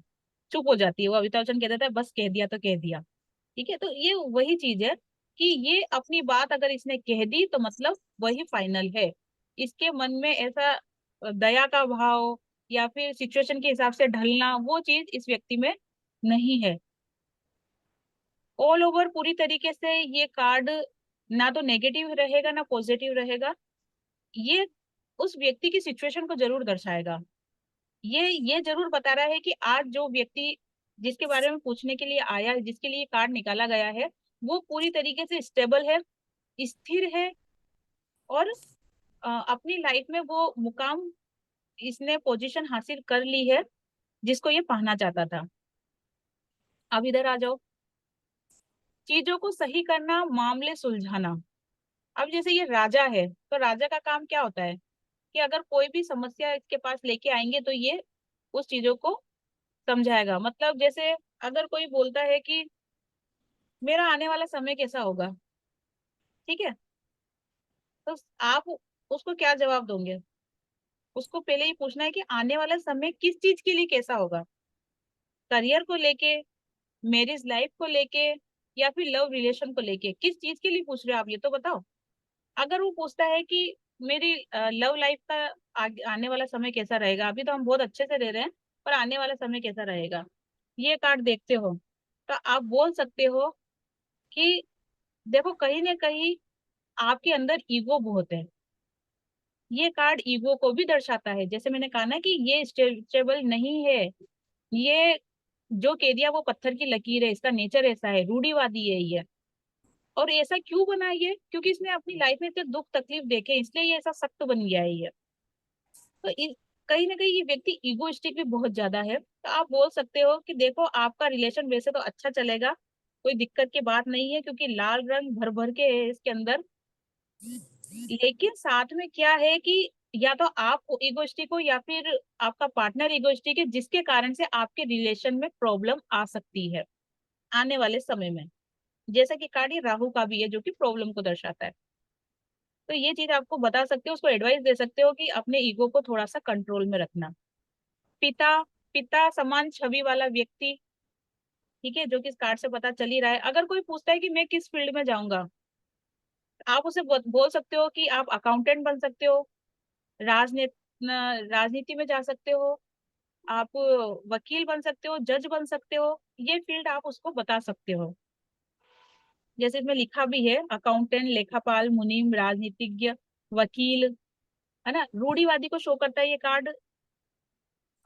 चुप हो जाती है। वो अमिताभ बच्चन कह देता है बस कह दिया तो कह दिया। ठीक है, तो ये वही चीज है कि ये अपनी बात अगर इसने कह दी तो मतलब वही फाइनल है। इसके मन में ऐसा दया का भाव या फिर सिचुएशन के हिसाब से ढलना, वो चीज इस व्यक्ति में नहीं है। ऑल ओवर पूरी तरीके से ये कार्ड ना तो नेगेटिव रहेगा ना पॉजिटिव रहेगा। ये उस व्यक्ति की सिचुएशन को जरूर दर्शाएगा। ये जरूर बता रहा है कि आज जो व्यक्ति जिसके बारे में पूछने के लिए आया है, जिसके लिए कार्ड निकाला गया है, वो पूरी तरीके से स्टेबल है, स्थिर है, और अपनी लाइफ में वो मुकाम, इसने पोजीशन हासिल कर ली है जिसको ये पाना चाहता था। अब इधर आ जाओ, चीजों को सही करना, मामले सुलझाना। अब जैसे ये राजा है, तो राजा का काम क्या होता है कि अगर कोई भी समस्या इसके पास लेके आएंगे तो ये उस चीजों को समझाएगा। मतलब जैसे अगर कोई बोलता है कि मेरा आने वाला समय कैसा होगा, ठीक है, तो आप उसको क्या जवाब दोगे? उसको पहले ही पूछना है कि आने वाला समय किस चीज के लिए कैसा होगा, करियर को लेके, मैरिज लाइफ को लेके, या फिर लव रिलेशन को लेके, किस चीज के लिए पूछ रहे हो आप, ये तो बताओ। अगर वो पूछता है कि मेरी लव लाइफ का आने वाला समय कैसा रहेगा, अभी तो हम बहुत अच्छे से रह रहे हैं, पर आने वाला समय कैसा रहेगा, ये कार्ड देखते हो, तो आप बोल सकते हो कि देखो कहीं ना कहीं आपके अंदर ईगो बहुत है। ये कार्ड ईगो को भी दर्शाता है, जैसे मैंने कहा ना कि ये स्टेबल नहीं है। ये जो कह दिया वो पत्थर की लकीर है, इसका नेचर ऐसा है, रूढ़िवादी है ये। और ऐसा क्यों बना ये, क्योंकि इसने अपनी लाइफ में इतने दुख तकलीफ देखे, इसलिए ये ऐसा सख्त बन गया है ये। तो कहीं ना कहीं ये व्यक्ति ईगोइस्टिक भी बहुत ज्यादा है। तो आप बोल सकते हो कि देखो आपका रिलेशन वैसे तो अच्छा चलेगा, कोई दिक्कत की बात नहीं है, क्योंकि लाल रंग भर भर के है इसके अंदर। लेकिन साथ में क्या है कि या तो आप इगोइस्टिक हो या फिर आपका पार्टनर इगोइस्टिक है, जिसके कारण से आपके रिलेशन में प्रॉब्लम आ सकती है आने वाले समय में। जैसा कि कार्ड ये राहु का भी है जो कि प्रॉब्लम को दर्शाता है। तो ये चीज आपको बता सकते हो, उसको एडवाइस दे सकते हो कि अपने ईगो को थोड़ा सा कंट्रोल में रखना। पिता, पिता समान छवि वाला व्यक्ति, ठीक है, जो कि इस कार्ड से पता चल ही रहा है। अगर कोई पूछता है कि मैं किस फील्ड में जाऊंगा, आप उसे बोल सकते हो कि आप अकाउंटेंट बन सकते हो, राजनीति में जा सकते हो, आप वकील बन सकते हो, जज बन सकते हो। ये फील्ड आप उसको बता सकते हो। जैसे इसमें लिखा भी है, अकाउंटेंट, लेखापाल, मुनीम, राजनीतिज्ञ, वकील, है ना। रूढ़िवादी को शो करता है ये कार्ड।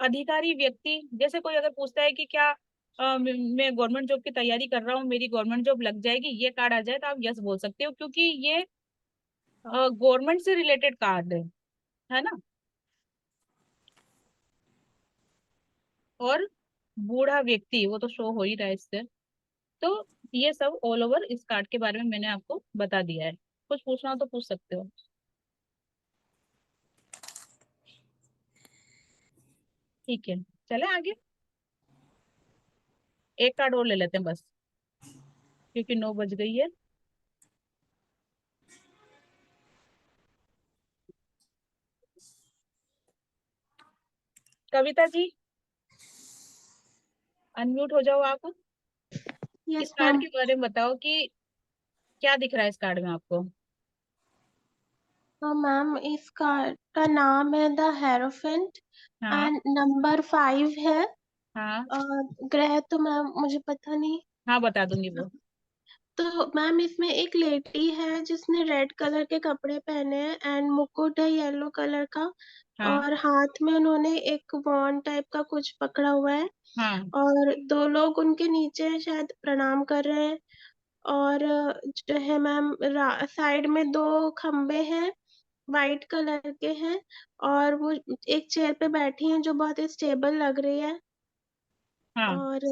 अधिकारी व्यक्ति, जैसे कोई अगर पूछता है कि क्या मैं गवर्नमेंट जॉब की तैयारी कर रहा हूँ, मेरी गवर्नमेंट जॉब लग जाएगी, ये कार्ड आ जाए तो आप यस बोल सकते हो, क्योंकि ये गवर्नमेंट से रिलेटेड कार्ड है ना। और बूढ़ा व्यक्ति वो तो शो हो ही रहा है इससे। तो ये सब ऑल ओवर इस कार्ड के बारे में मैंने आपको बता दिया है। कुछ पूछना हो तो पूछ सकते हो। ठीक है, चले आगे। एक कार्ड और ले लेते हैं बस, क्योंकि 9 बज गई है। कविता जी, अनम्यूट हो जाओ आप। इस यस कार्ड मैम। के बारे में बताओ कि क्या दिख रहा है इस कार्ड में आपको। हाँ मैम, इस कार्ड का नाम है द हेरोफेंट हाँ एंड नंबर 5 है। हाँ ग्रह तो मैम मुझे पता नहीं। हाँ, बता दूंगी वो। तो मैम इसमें एक लेडी है जिसने रेड कलर के कपड़े पहने हैं एंड मुकुट है येलो कलर का, हाँ और हाथ में उन्होंने एक वॉन्ड टाइप का कुछ पकड़ा हुआ है, हाँ और 2 लोग उनके नीचे शायद प्रणाम कर रहे हैं। और जो है मैम, साइड में 2 खंबे हैं, वाइट कलर के हैं, और वो एक चेयर पे बैठी हैं जो बहुत स्टेबल लग रही है। हाँ और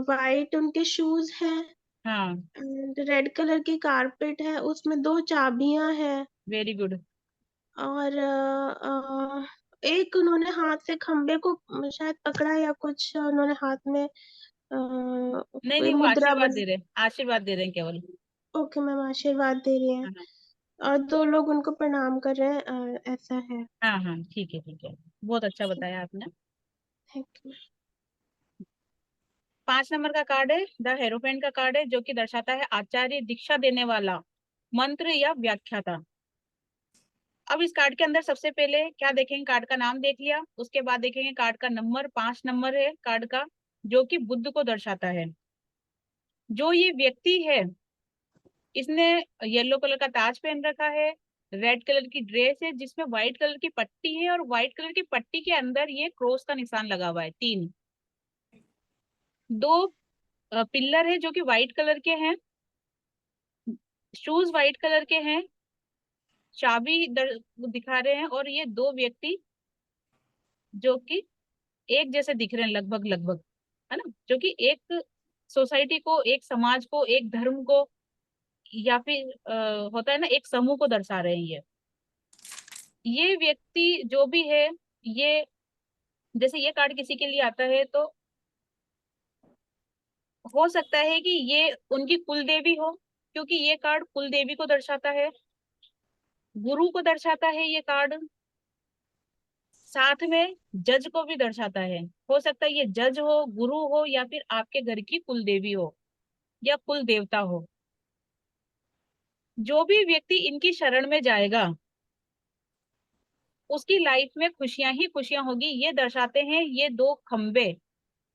वाइट उनके शूज हैं हाँ, एंड रेड कलर की कारपेट है, उसमें 2 चाबियां हैं। Very good. और एक उन्होंने हाथ से खंबे को शायद पकड़ा, या कुछ उन्होंने हाथ में नहीं कोई नहीं, वो मुद्रा आशीर्वाद बन। दे रहे हैं, आशीर्वाद दे रहे हैं केवल। ओके मैम, आशीर्वाद दे रही हैं, हाँ और 2 लोग उनको प्रणाम कर रहे हैं, ऐसा है। हाँ हाँ, ठीक है ठीक है, बहुत अच्छा बताया आपने। Thank you. 5 नंबर का कार्ड है, द हेरोफेंट का कार्ड है, जो कि दर्शाता है आचार्य, दीक्षा देने वाला, मंत्र या व्याख्याता। अब इस कार्ड के अंदर सबसे पहले क्या देखेंगे, कार्ड का नाम देख लिया, उसके बाद देखेंगे कार्ड का नंबर, 5 नंबर है कार्ड का, जो कि बुद्ध को दर्शाता है। जो ये व्यक्ति है, इसने येलो कलर का ताज पहन रखा है, रेड कलर की ड्रेस है जिसमें व्हाइट कलर की पट्टी है, और व्हाइट कलर की पट्टी के अंदर ये क्रॉस का निशान लगा हुआ है 3। 2 पिल्लर है जो कि व्हाइट कलर के हैं, शूज व्हाइट कलर के हैं, चाबी दिखा रहे हैं, और ये 2 व्यक्ति जो कि एक जैसे दिख रहे हैं लगभग लगभग, है ना, जो कि एक सोसाइटी को, एक समाज को, एक धर्म को, या फिर होता है ना, एक समूह को दर्शा रहे हैं ये व्यक्ति जो भी है। ये जैसे ये कार्ड किसी के लिए आता है तो हो सकता है कि ये उनकी कुल देवी हो, क्योंकि ये कार्ड कुल देवी को दर्शाता है, गुरु को दर्शाता है ये कार्ड, साथ में जज को भी दर्शाता है। हो सकता है ये जज हो, गुरु हो, या फिर आपके घर की कुल देवी हो या कुल देवता हो। जो भी व्यक्ति इनकी शरण में जाएगा उसकी लाइफ में खुशियां ही खुशियां होगी, ये दर्शाते हैं ये 2 खंबे।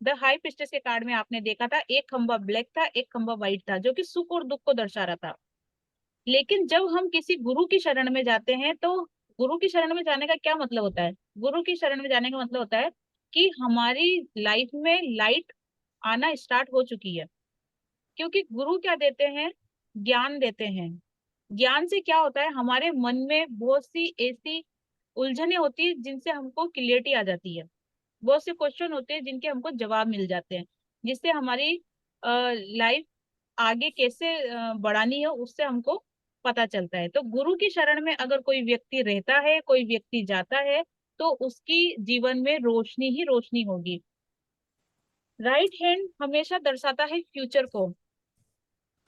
द हाई प्रीस्टेस के कार्ड में आपने देखा था, एक खंबा ब्लैक था, एक खंबा व्हाइट था, जो कि सुख और दुख को दर्शा रहा था। लेकिन जब हम किसी गुरु की शरण में जाते हैं तो गुरु की शरण में जाने का क्या मतलब होता है, गुरु की शरण में जाने का मतलब होता है कि हमारी लाइफ में लाइट आना स्टार्ट हो चुकी है। क्योंकि गुरु क्या देते हैं, ज्ञान देते हैं। ज्ञान से क्या होता है, हमारे मन में बहुत सी ऐसी उलझने होती है जिनसे हमको क्लियरिटी आ जाती है, बहुत से क्वेश्चन होते हैं जिनके हमको जवाब मिल जाते हैं, जिससे हमारी लाइफ आगे कैसे बढ़ानी है उससे हमको पता चलता है। तो गुरु की शरण में अगर कोई व्यक्ति रहता है, कोई व्यक्ति जाता है, तो उसकी जीवन में रोशनी ही रोशनी होगी। राइट हैंड हमेशा दर्शाता है फ्यूचर को,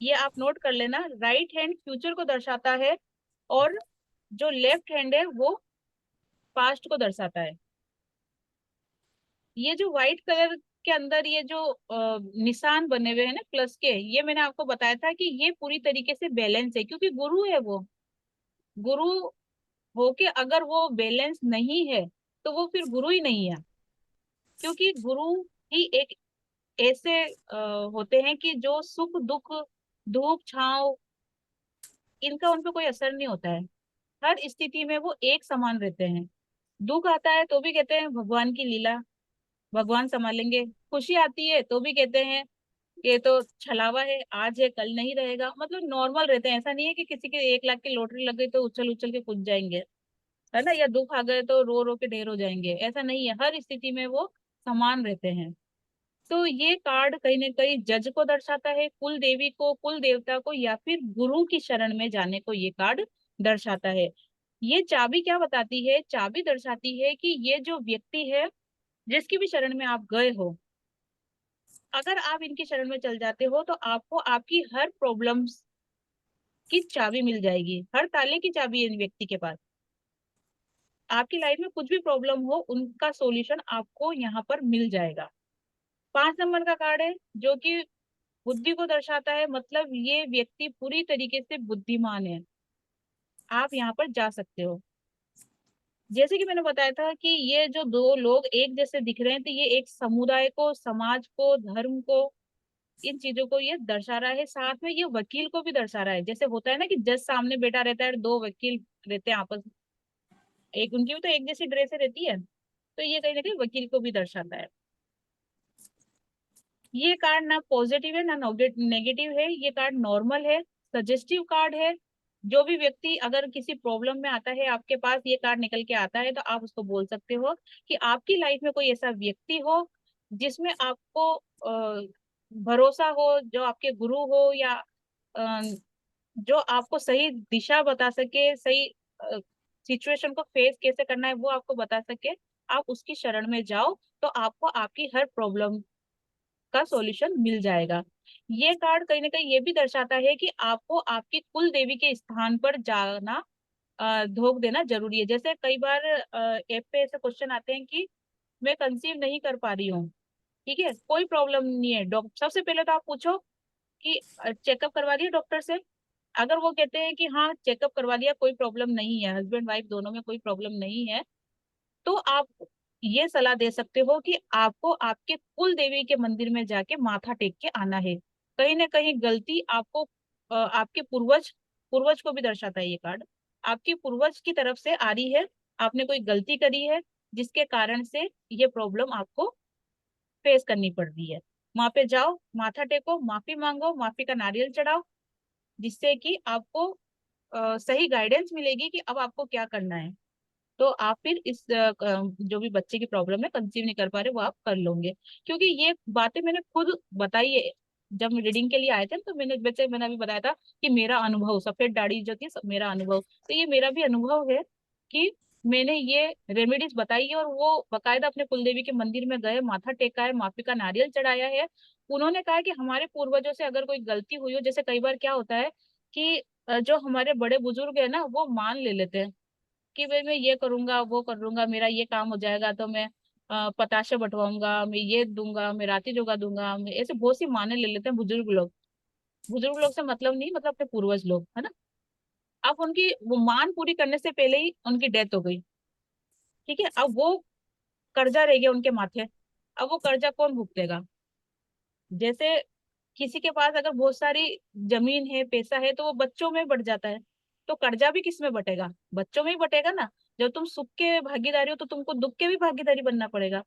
ये आप नोट कर लेना, राइट हैंड फ्यूचर को दर्शाता है, और जो लेफ्ट हैंड है वो पास्ट को दर्शाता है। ये जो व्हाइट कलर के अंदर ये जो निशान बने हुए हैं ना प्लस के, ये मैंने आपको बताया था कि ये पूरी तरीके से बैलेंस है, क्योंकि गुरु है वो। गुरु होके अगर वो बैलेंस नहीं है तो वो फिर गुरु ही नहीं है। क्योंकि गुरु ही एक ऐसे होते हैं कि जो सुख दुख, धूप छांव, इनका उन पर कोई असर नहीं होता है, हर स्थिति में वो एक समान रहते हैं। दुख आता है तो भी कहते हैं भगवान की लीला, भगवान संभालेंगे। खुशी आती है तो भी कहते हैं ये तो छलावा है, आज है कल नहीं रहेगा। मतलब नॉर्मल रहते हैं, ऐसा नहीं है कि किसी के 1 लाख की लॉटरी लग गई तो उछल उछल के कूद जाएंगे, है ना, या दुख आ गए तो रो रो के ढेर हो जाएंगे, ऐसा नहीं है, हर स्थिति में वो समान रहते हैं। तो ये कार्ड कहीं ना कहीं जज को दर्शाता है, कुल देवी को, कुल देवता को, या फिर गुरु की शरण में जाने को ये कार्ड दर्शाता है। ये चाबी क्या बताती है, चाबी दर्शाती है कि ये जो व्यक्ति है जिसकी भी शरण में आप गए हो, अगर आप इनकी शरण में चल जाते हो तो आपको आपकी हर प्रॉब्लम्स की चाबी मिल जाएगी, हर ताले की चाबी है इन व्यक्ति के पास। आपकी लाइफ में कुछ भी प्रॉब्लम हो उनका सॉल्यूशन आपको यहाँ पर मिल जाएगा। 5 नंबर का कार्ड है जो कि बुद्धि को दर्शाता है, मतलब ये व्यक्ति पूरी तरीके से बुद्धिमान है। आप यहाँ पर जा सकते हो। जैसे कि मैंने बताया था कि ये जो दो लोग एक जैसे दिख रहे हैं, तो ये एक समुदाय को, समाज को, धर्म को, इन चीजों को ये दर्शा रहा है। साथ में ये वकील को भी दर्शा रहा है। जैसे होता है ना कि जज सामने बैठा रहता है, दो वकील रहते हैं आपस में, एक उनकी भी तो एक जैसी ड्रेस रहती है, तो ये कहीं ना कहीं वकील को भी दर्शाता है। ये कार्ड ना पॉजिटिव है ना नेगेटिव है, ये कार्ड नॉर्मल है, सजेस्टिव कार्ड है। जो भी व्यक्ति अगर किसी प्रॉब्लम में आता है, आपके पास ये कार्ड निकल के आता है, तो आप उसको बोल सकते हो कि आपकी लाइफ में कोई ऐसा व्यक्ति हो जिसमें आपको भरोसा हो, जो आपके गुरु हो, या अ, जो आपको सही दिशा बता सके, सही सिचुएशन को फेस कैसे करना है वो आपको बता सके, आप उसकी शरण में जाओ तो आपको आपकी हर प्रॉब्लम का सॉल्यूशन मिल जाएगा। ये कार्ड कहीं ना कहीं ये भी दर्शाता है कि आपको आपकी कुल देवी के स्थान पर जाना, धोख देना जरूरी है। जैसे कई बार ऐप पे ऐसे क्वेश्चन आते हैं कि मैं कंसीव नहीं कर पा रही हूँ, ठीक है, कोई प्रॉब्लम नहीं है, डॉक्टर सबसे पहले तो आप पूछो कि चेकअप करवा दिया डॉक्टर से। अगर वो कहते हैं कि हाँ चेकअप करवा दिया, कोई प्रॉब्लम नहीं है, हस्बैंड वाइफ दोनों में कोई प्रॉब्लम नहीं है, तो आप ये सलाह दे सकते हो कि आपको आपके कुल देवी के मंदिर में जाके माथा टेक के आना है। कहीं ना कहीं गलती आपको आपके पूर्वज, पूर्वज को भी दर्शाता है ये कार्ड, आपके पूर्वज की तरफ से आ रही है। आपने कोई गलती करी है जिसके कारण से ये प्रॉब्लम आपको फेस करनी पड़ रही है। वहां पे जाओ, माथा टेको, माफी मांगो, माफी का नारियल चढ़ाओ, जिससे कि आपको सही गाइडेंस मिलेगी कि अब आपको क्या करना है। तो आप फिर इस जो भी बच्चे की प्रॉब्लम है, कंसीव नहीं कर पा रहे, वो आप कर लोगे। क्योंकि ये बातें मैंने खुद बताई है, जब रीडिंग के लिए आए थे तो मैंने अभी बताया था कि मेरा अनुभव, सफेद दाढ़ी जो थी, सब मेरा अनुभव, तो ये मेरा भी अनुभव है कि मैंने ये रेमेडीज बताई है, और वो बकायदा अपने कुलदेवी के मंदिर में गए, माथा टेका है, माफी का नारियल चढ़ाया है। उन्होंने कहा कि हमारे पूर्वजों से अगर कोई गलती हुई हो, जैसे कई बार क्या होता है कि जो हमारे बड़े बुजुर्ग है ना, वो मान ले लेते हैं कि भाई मैं ये करूंगा, वो करूंगा, मेरा ये काम हो जाएगा तो मैं पताशे बंटवाऊंगा, मैं ये दूंगा, मैं राती जोगा दूंगा, मैं ऐसे बहुत सी माने ले लेते हैं बुजुर्ग लोग। बुजुर्ग लोग से मतलब नहीं, मतलब अपने पूर्वज लोग, है ना। अब उनकी वो मान पूरी करने से पहले ही उनकी डेथ हो गई, ठीक है, अब वो कर्जा रह गया उनके माथे। अब वो कर्जा कौन भुगतेगा? जैसे किसी के पास अगर बहुत सारी जमीन है, पैसा है, तो वो बच्चों में बढ़ जाता है, तो कर्जा भी किस में बटेगा? बच्चों में ही बटेगा ना। जब तुम सुख के भागीदारी हो तो तुमको दुख के भी भागीदारी बनना पड़ेगा।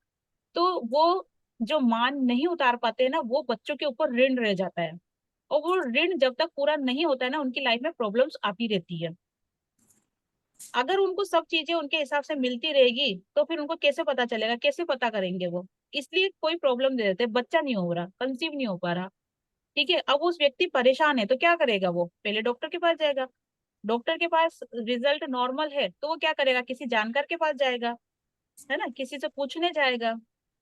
तो वो जो मान नहीं उतार पाते हैं ना, वो बच्चों के ऊपर ऋण रह जाता है, और वो ऋण जब तक पूरा नहीं होता है ना, उनकी लाइफ में प्रॉब्लम्स आती रहती है। अगर उनको सब चीजें उनके हिसाब से मिलती रहेगी तो फिर उनको कैसे पता चलेगा, कैसे पता करेंगे वो? इसलिए कोई प्रॉब्लम दे देते हैं, बच्चा नहीं हो रहा, कंसीव नहीं हो पा रहा, ठीक है। अब उस व्यक्ति परेशान है तो क्या करेगा? वो पहले डॉक्टर के पास जाएगा, डॉक्टर के पास रिजल्ट नॉर्मल है तो वो क्या करेगा? किसी जानकार के पास जाएगा, है ना, किसी से पूछने जाएगा,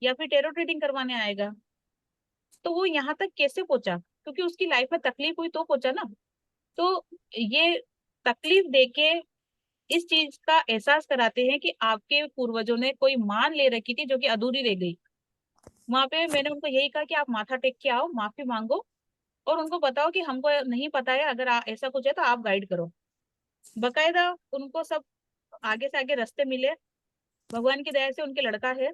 या फिर टेरो ट्रीटिंग करवाने आएगा। तो वो यहाँ तक कैसे पहुंचा? क्योंकि उसकी लाइफ में तकलीफ हुई तो पहुंचा ना। तो ये तकलीफ देके इस चीज का एहसास कराते हैं कि आपके पूर्वजों ने कोई मान ले रखी थी जो कि अधूरी रह गई। वहां पे मैंने उनको यही कहा कि आप माथा टेक के आओ, माफी मांगो, और उनको बताओ कि हमको नहीं पता है, अगर ऐसा कुछ है तो आप गाइड करो। बकायदा उनको सब आगे से आगे रास्ते मिले, भगवान की दया से उनके लड़का है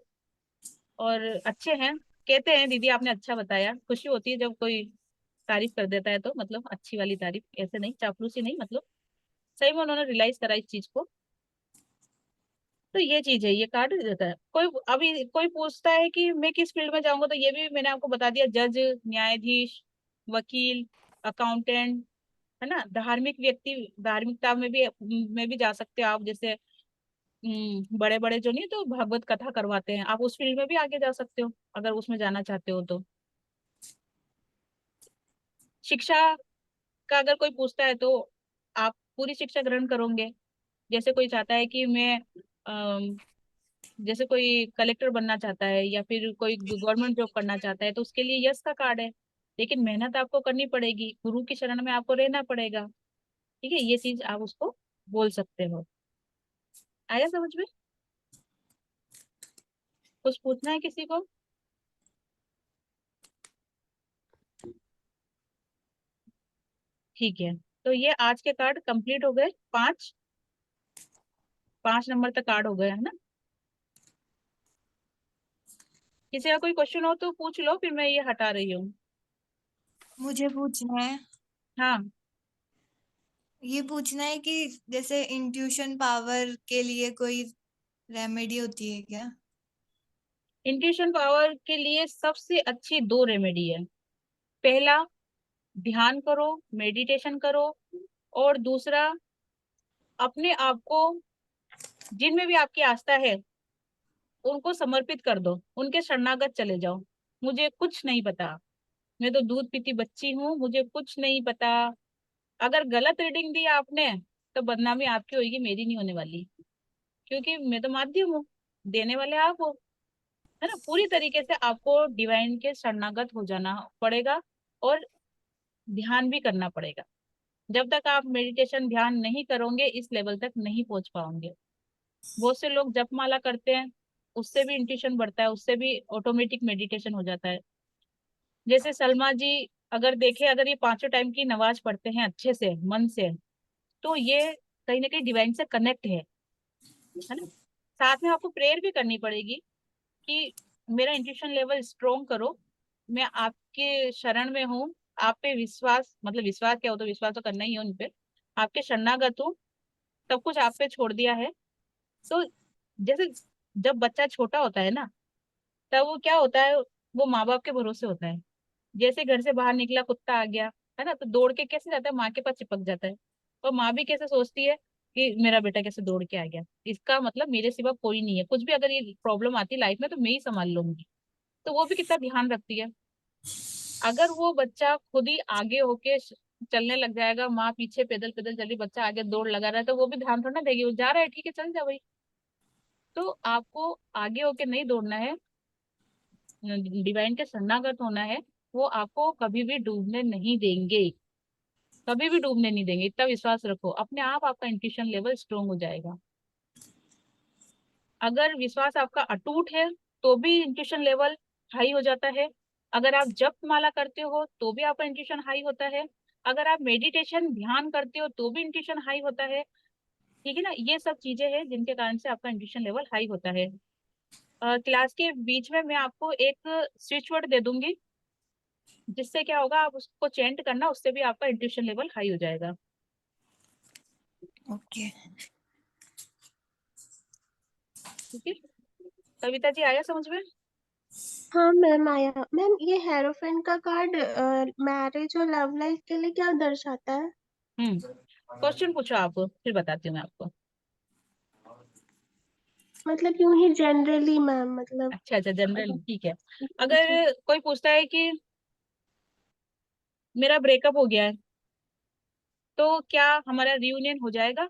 और अच्छे हैं। कहते हैं दीदी आपने अच्छा बताया, खुशी होती है जब कोई तारीफ कर देता है, तो मतलब अच्छी वाली तारीफ, ऐसे नहीं चापलूसी नहीं, मतलब सही में उन्होंने रियलाइज करा इस चीज को। तो ये चीज है, ये कार्ड देता है। कोई अभी कोई पूछता है कि मैं किस फील्ड में जाऊंगा, तो ये भी मैंने आपको बता दिया, जज, न्यायाधीश, वकील, अकाउंटेंट, है ना, धार्मिक व्यक्ति, धार्मिकता में भी जा सकते हो आप। जैसे बड़े बड़े जो नहीं तो भागवत कथा करवाते हैं, आप उस फील्ड में भी आगे जा सकते हो अगर उसमें जाना चाहते हो तो। शिक्षा का अगर कोई पूछता है तो आप पूरी शिक्षा ग्रहण करोगे। जैसे कोई चाहता है कि मैं जैसे कोई कलेक्टर बनना चाहता है या फिर कोई गवर्नमेंट जॉब करना चाहता है तो उसके लिए यस का कार्ड है। लेकिन मेहनत आपको करनी पड़ेगी, गुरु की शरण में आपको रहना पड़ेगा। ठीक है, ये चीज आप उसको बोल सकते हो। आया समझ में? कुछ पूछना है किसी को? ठीक है, तो ये आज के कार्ड कंप्लीट हो गए। 5 नंबर तक कार्ड हो गए है ना। किसी का कोई क्वेश्चन हो तो पूछ लो, फिर मैं ये हटा रही हूँ। मुझे पूछना है। हाँ, ये पूछना है कि जैसे इंट्यूशन पावर के लिए कोई रेमेडी होती है क्या? इंट्यूशन पावर के लिए सबसे अच्छी 2 रेमेडी है। पहला, ध्यान करो, मेडिटेशन करो। और दूसरा, अपने आप को, जिनमें भी आपकी आस्था है उनको समर्पित कर दो, उनके शरणागत चले जाओ। मुझे कुछ नहीं पता, मैं तो दूध पीती बच्ची हूँ, मुझे कुछ नहीं पता। अगर गलत रीडिंग दी आपने तो बदनामी आपकी होगी, मेरी नहीं होने वाली। क्योंकि मैं तो माध्यम हूँ, देने वाले आप हो, है ना। पूरी तरीके से आपको डिवाइन के शरणागत हो जाना पड़ेगा और ध्यान भी करना पड़ेगा। जब तक आप मेडिटेशन ध्यान नहीं करोगे इस लेवल तक नहीं पहुंच पाओगे। बहुत से लोग जपमाला करते हैं, उससे भी इंट्यूशन बढ़ता है, उससे भी ऑटोमेटिक मेडिटेशन हो जाता है। जैसे सलमा जी, अगर देखें, अगर ये 5 टाइम की नमाज पढ़ते हैं अच्छे से मन से, तो ये कहीं ना कहीं डिवाइन से कनेक्ट है ना। साथ में आपको प्रेयर भी करनी पड़ेगी कि मेरा इंट्यूशन लेवल स्ट्रोंग करो, मैं आपके शरण में हूँ, आप पे विश्वास, मतलब विश्वास क्या हो, तो विश्वास तो करना ही है उन पे, आपके शरणागत हूँ, सब कुछ आप पे छोड़ दिया है। तो जैसे जब बच्चा छोटा होता है ना, तब वो क्या होता है, वो माँ बाप के भरोसे होता है। जैसे घर से बाहर निकला, कुत्ता आ गया, है ना, तो दौड़ के कैसे जाता है, माँ के पास चिपक जाता है। और माँ भी कैसे सोचती है कि मेरा बेटा कैसे दौड़ के आ गया, इसका मतलब मेरे सिवा कोई नहीं है, कुछ भी अगर ये प्रॉब्लम आती लाइफ में तो मैं ही संभाल लूंगी। तो वो भी कितना ध्यान रखती है। अगर वो बच्चा खुद ही आगे होके चलने लग जाएगा, माँ पीछे पैदल पैदल चली, बच्चा आगे दौड़ लगा रहा है, तो वो भी ध्यान थोड़ा ना देगी, वो जा रहा है ठीक है चल जा भाई। तो आपको आगे होके नहीं दौड़ना है, डिवाइन के शरणागत होना है। वो आपको कभी भी डूबने नहीं देंगे, कभी भी डूबने नहीं देंगे, इतना विश्वास रखो अपने आप, आपका इंट्यूशन लेवल स्ट्रोंग हो जाएगा। अगर विश्वास आपका अटूट है तो भी इंट्यूशन लेवल हाई हो जाता है। अगर आप जप माला करते हो तो भी आपका इंट्यूशन हाई होता है। अगर आप मेडिटेशन ध्यान करते हो तो भी इंट्यूशन हाई होता है। ठीक है ना, ये सब चीजें हैं जिनके कारण से आपका इंट्यूशन लेवल हाई होता है। क्लास के बीच में मैं आपको एक स्विच वर्ड दे दूंगी, जिससे क्या होगा, आप उसको चेंट करना, उससे भी आपका इंट्यूशन लेवल हाई हो जाएगा। ओके। ठीक है, कविता जी आया समझ में? हाँ मैम आया। मैम ये हेरोफेंट का कार्ड मैरिज और लव लाइफ के लिए क्या दर्शाता है? क्वेश्चन पूछो आप, फिर बताती हूँ मैं आपको। मतलब यूं ही जनरली मैम, मतलब अच्छा अच्छा, जनरल, ठीक है। जी। अगर कोई पूछता है कि मेरा ब्रेकअप हो गया है, तो क्या हमारा रियूनियन हो जाएगा?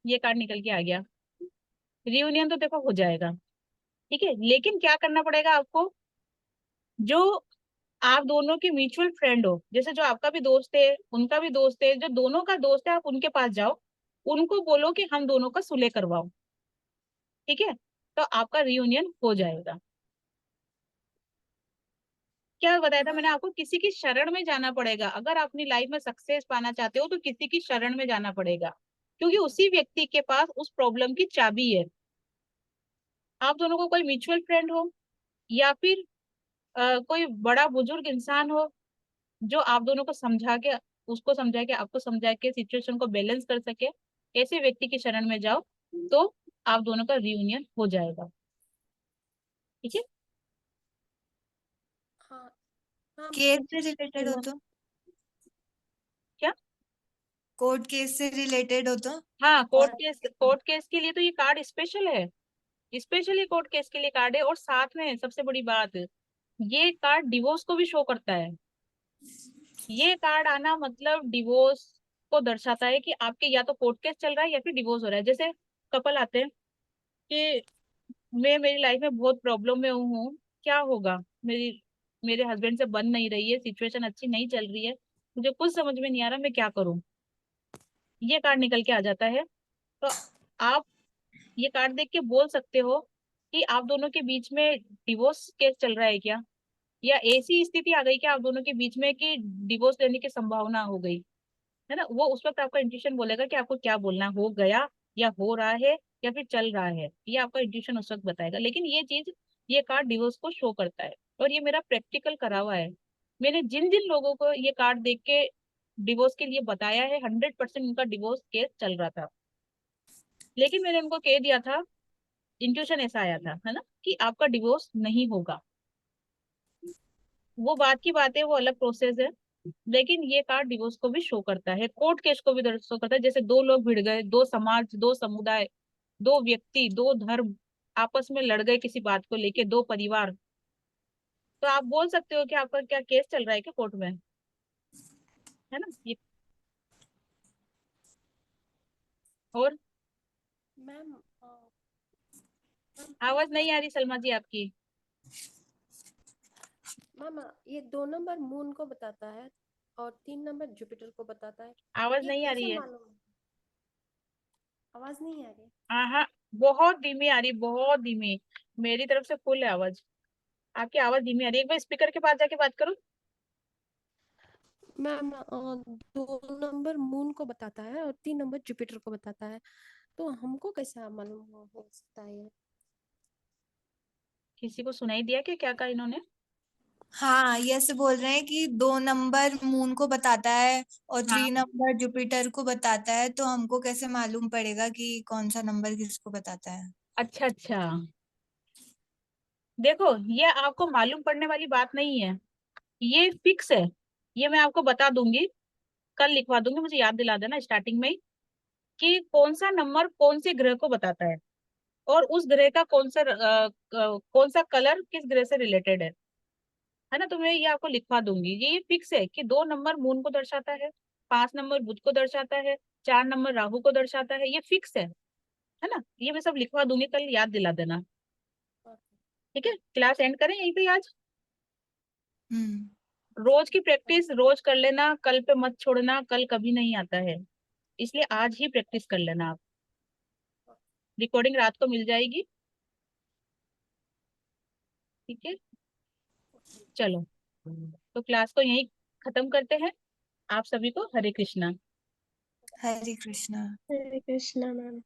ये कार्ड निकल के आ गया। रियूनियन तो देखो हो जाएगा, ठीक है, लेकिन क्या करना पड़ेगा आपको? जो आप दोनों की म्यूचुअल फ्रेंड हो, जैसे जो आपका भी दोस्त है उनका भी दोस्त है, जो दोनों का दोस्त है, आप उनके पास जाओ, उनको बोलो कि हम दोनों का सुलह करवाओ। ठीक है, तो आपका रियूनियन हो जाएगा। क्या बताया था मैंने आपको, किसी की शरण में जाना पड़ेगा। अगर आप अपनी लाइफ में सक्सेस पाना चाहते हो तो किसी की शरण में जाना पड़ेगा, क्योंकि उसी व्यक्ति के पास उस प्रॉब्लम की चाबी है। आप दोनों को कोई म्यूचुअल फ्रेंड हो या फिर कोई बड़ा बुजुर्ग इंसान हो, जो आप दोनों को समझा के, उसको समझा के आपको समझा के सिचुएशन को बैलेंस कर सके, ऐसे व्यक्ति की शरण में जाओ, तो आप दोनों का रियूनियन हो जाएगा। ठीक है, हाँ हाँ केस से जी रिलेटेड हो मैम। तो? क्या? कोर्ट केस से रिलेटेड हो तो? हाँ, और कोर्ट केस के लिए तो ये कार्ड स्पेशल है, स्पेशली कोर्ट केस के लिए कार्ड है। और साथ में सबसे बड़ी बात, ये कार्ड डिवोर्स को भी शो करता है। ये कार्ड आना मतलब डिवोर्स को दर्शाता है कि आपके या तो कोर्ट केस चल रहा है या फिर डिवोर्स हो रहा है। जैसे कपल आते हैं कि मैं मेरी लाइफ में बहुत प्रॉब्लम में हूँ, क्या होगा, मेरे हस्बैंड से बन नहीं रही है, सिचुएशन अच्छी नहीं चल रही है, मुझे कुछ समझ में नहीं आ रहा मैं क्या करूँ। ये कार्ड निकल के आ जाता है। तो आप ये कार्ड देख के बोल सकते हो कि आप दोनों के बीच में डिवोर्स केस चल रहा है क्या, या ऐसी स्थिति आ गई क्या आप दोनों के बीच में कि डिवोर्स लेने की संभावना हो गई, है ना। वो उस वक्त आपका इंट्यूशन बोलेगा कि आपको क्या बोलना है, हो गया या हो रहा है या फिर चल रहा है, ये आपका इंट्यूशन उस वक्त बताएगा। लेकिन ये चीज, ये कार्ड डिवोर्स को शो करता है, और ये मेरा प्रैक्टिकल करा हुआ है। मैंने जिन जिन लोगों को ये कार्ड देख के डिवोर्स के लिए बताया है, 100% उनका डिवोर्स केस चल रहा था। लेकिन मैंने उनको कह दिया था, इंट्यूशन ऐसा आया था, है ना, कि आपका डिवोर्स नहीं होगा। वो बात की बात है, वो अलग प्रोसेस है। लेकिन ये कार्ड डिवोर्स को भी शो करता है, कोर्ट केस को भी शो करता है। जैसे दो लोग भिड़ गए, दो समाज, दो समुदाय, दो व्यक्ति, दो धर्म आपस में लड़ गए किसी बात को लेके, दो परिवार, तो आप बोल सकते हो कि आपका क्या केस चल रहा है क्या कोर्ट में, है ना। ये और मैम आवाज नहीं आ रही सलमा जी आपकी। मैम ये 2 नंबर मून को बताता है और 3 नंबर जुपिटर को बताता है। आवाज ये नहीं आ रही कैसे है। मालूम? आवाज नहीं आ रही? हाँ, बहुत धीमी आ रही, बहुत धीमी। मेरी तरफ से फुल है आवाज, आपकी आवाज धीमी आ रही है। एक बार स्पीकर के पास जाके बात करो। मैम 2 नंबर मून को बताता है और 3 नंबर जुपिटर को बताता है, तो हमको कैसे मालूम हो सकता है ये? किसी को सुनाई दिया क्या कहा इन्होंने? हाँ, ये ऐसे बोल रहे हैं कि 2 नंबर मून को बताता है और हाँ, 3 नंबर जुपिटर को बताता है, तो हमको कैसे मालूम पड़ेगा कि कौन सा नंबर किसको बताता है? अच्छा अच्छा। देखो, ये आपको मालूम पड़ने वाली बात नहीं है, ये फिक्स है। ये मैं आपको बता दूंगी, कल लिखवा दूंगी, मुझे याद दिला देना स्टार्टिंग में ही, कि कौन सा नंबर कौन से ग्रह को बताता है, और उस ग्रह का कौन सा कलर किस ग्रह से रिलेटेड है ना। तो मैं ये आपको लिखवा दूंगी। ये फिक्स है कि 2 नंबर मून को दर्शाता है, 5 नंबर बुध को दर्शाता है, 4 नंबर राहु को दर्शाता है, ये फिक्स है ना। ये मैं सब लिखवा दूंगी, कल याद दिला देना। ठीक है, क्लास एंड करें यहीं पे आज। रोज की प्रैक्टिस रोज कर लेना, कल पे मत छोड़ना, कल कभी नहीं आता है, इसलिए आज ही प्रैक्टिस कर लेना आप। रिकॉर्डिंग रात को मिल जाएगी। ठीक है, चलो, तो क्लास को यहीं खत्म करते हैं। आप सभी को हरे कृष्णा। हरे कृष्णा। हरे कृष्णा मैम।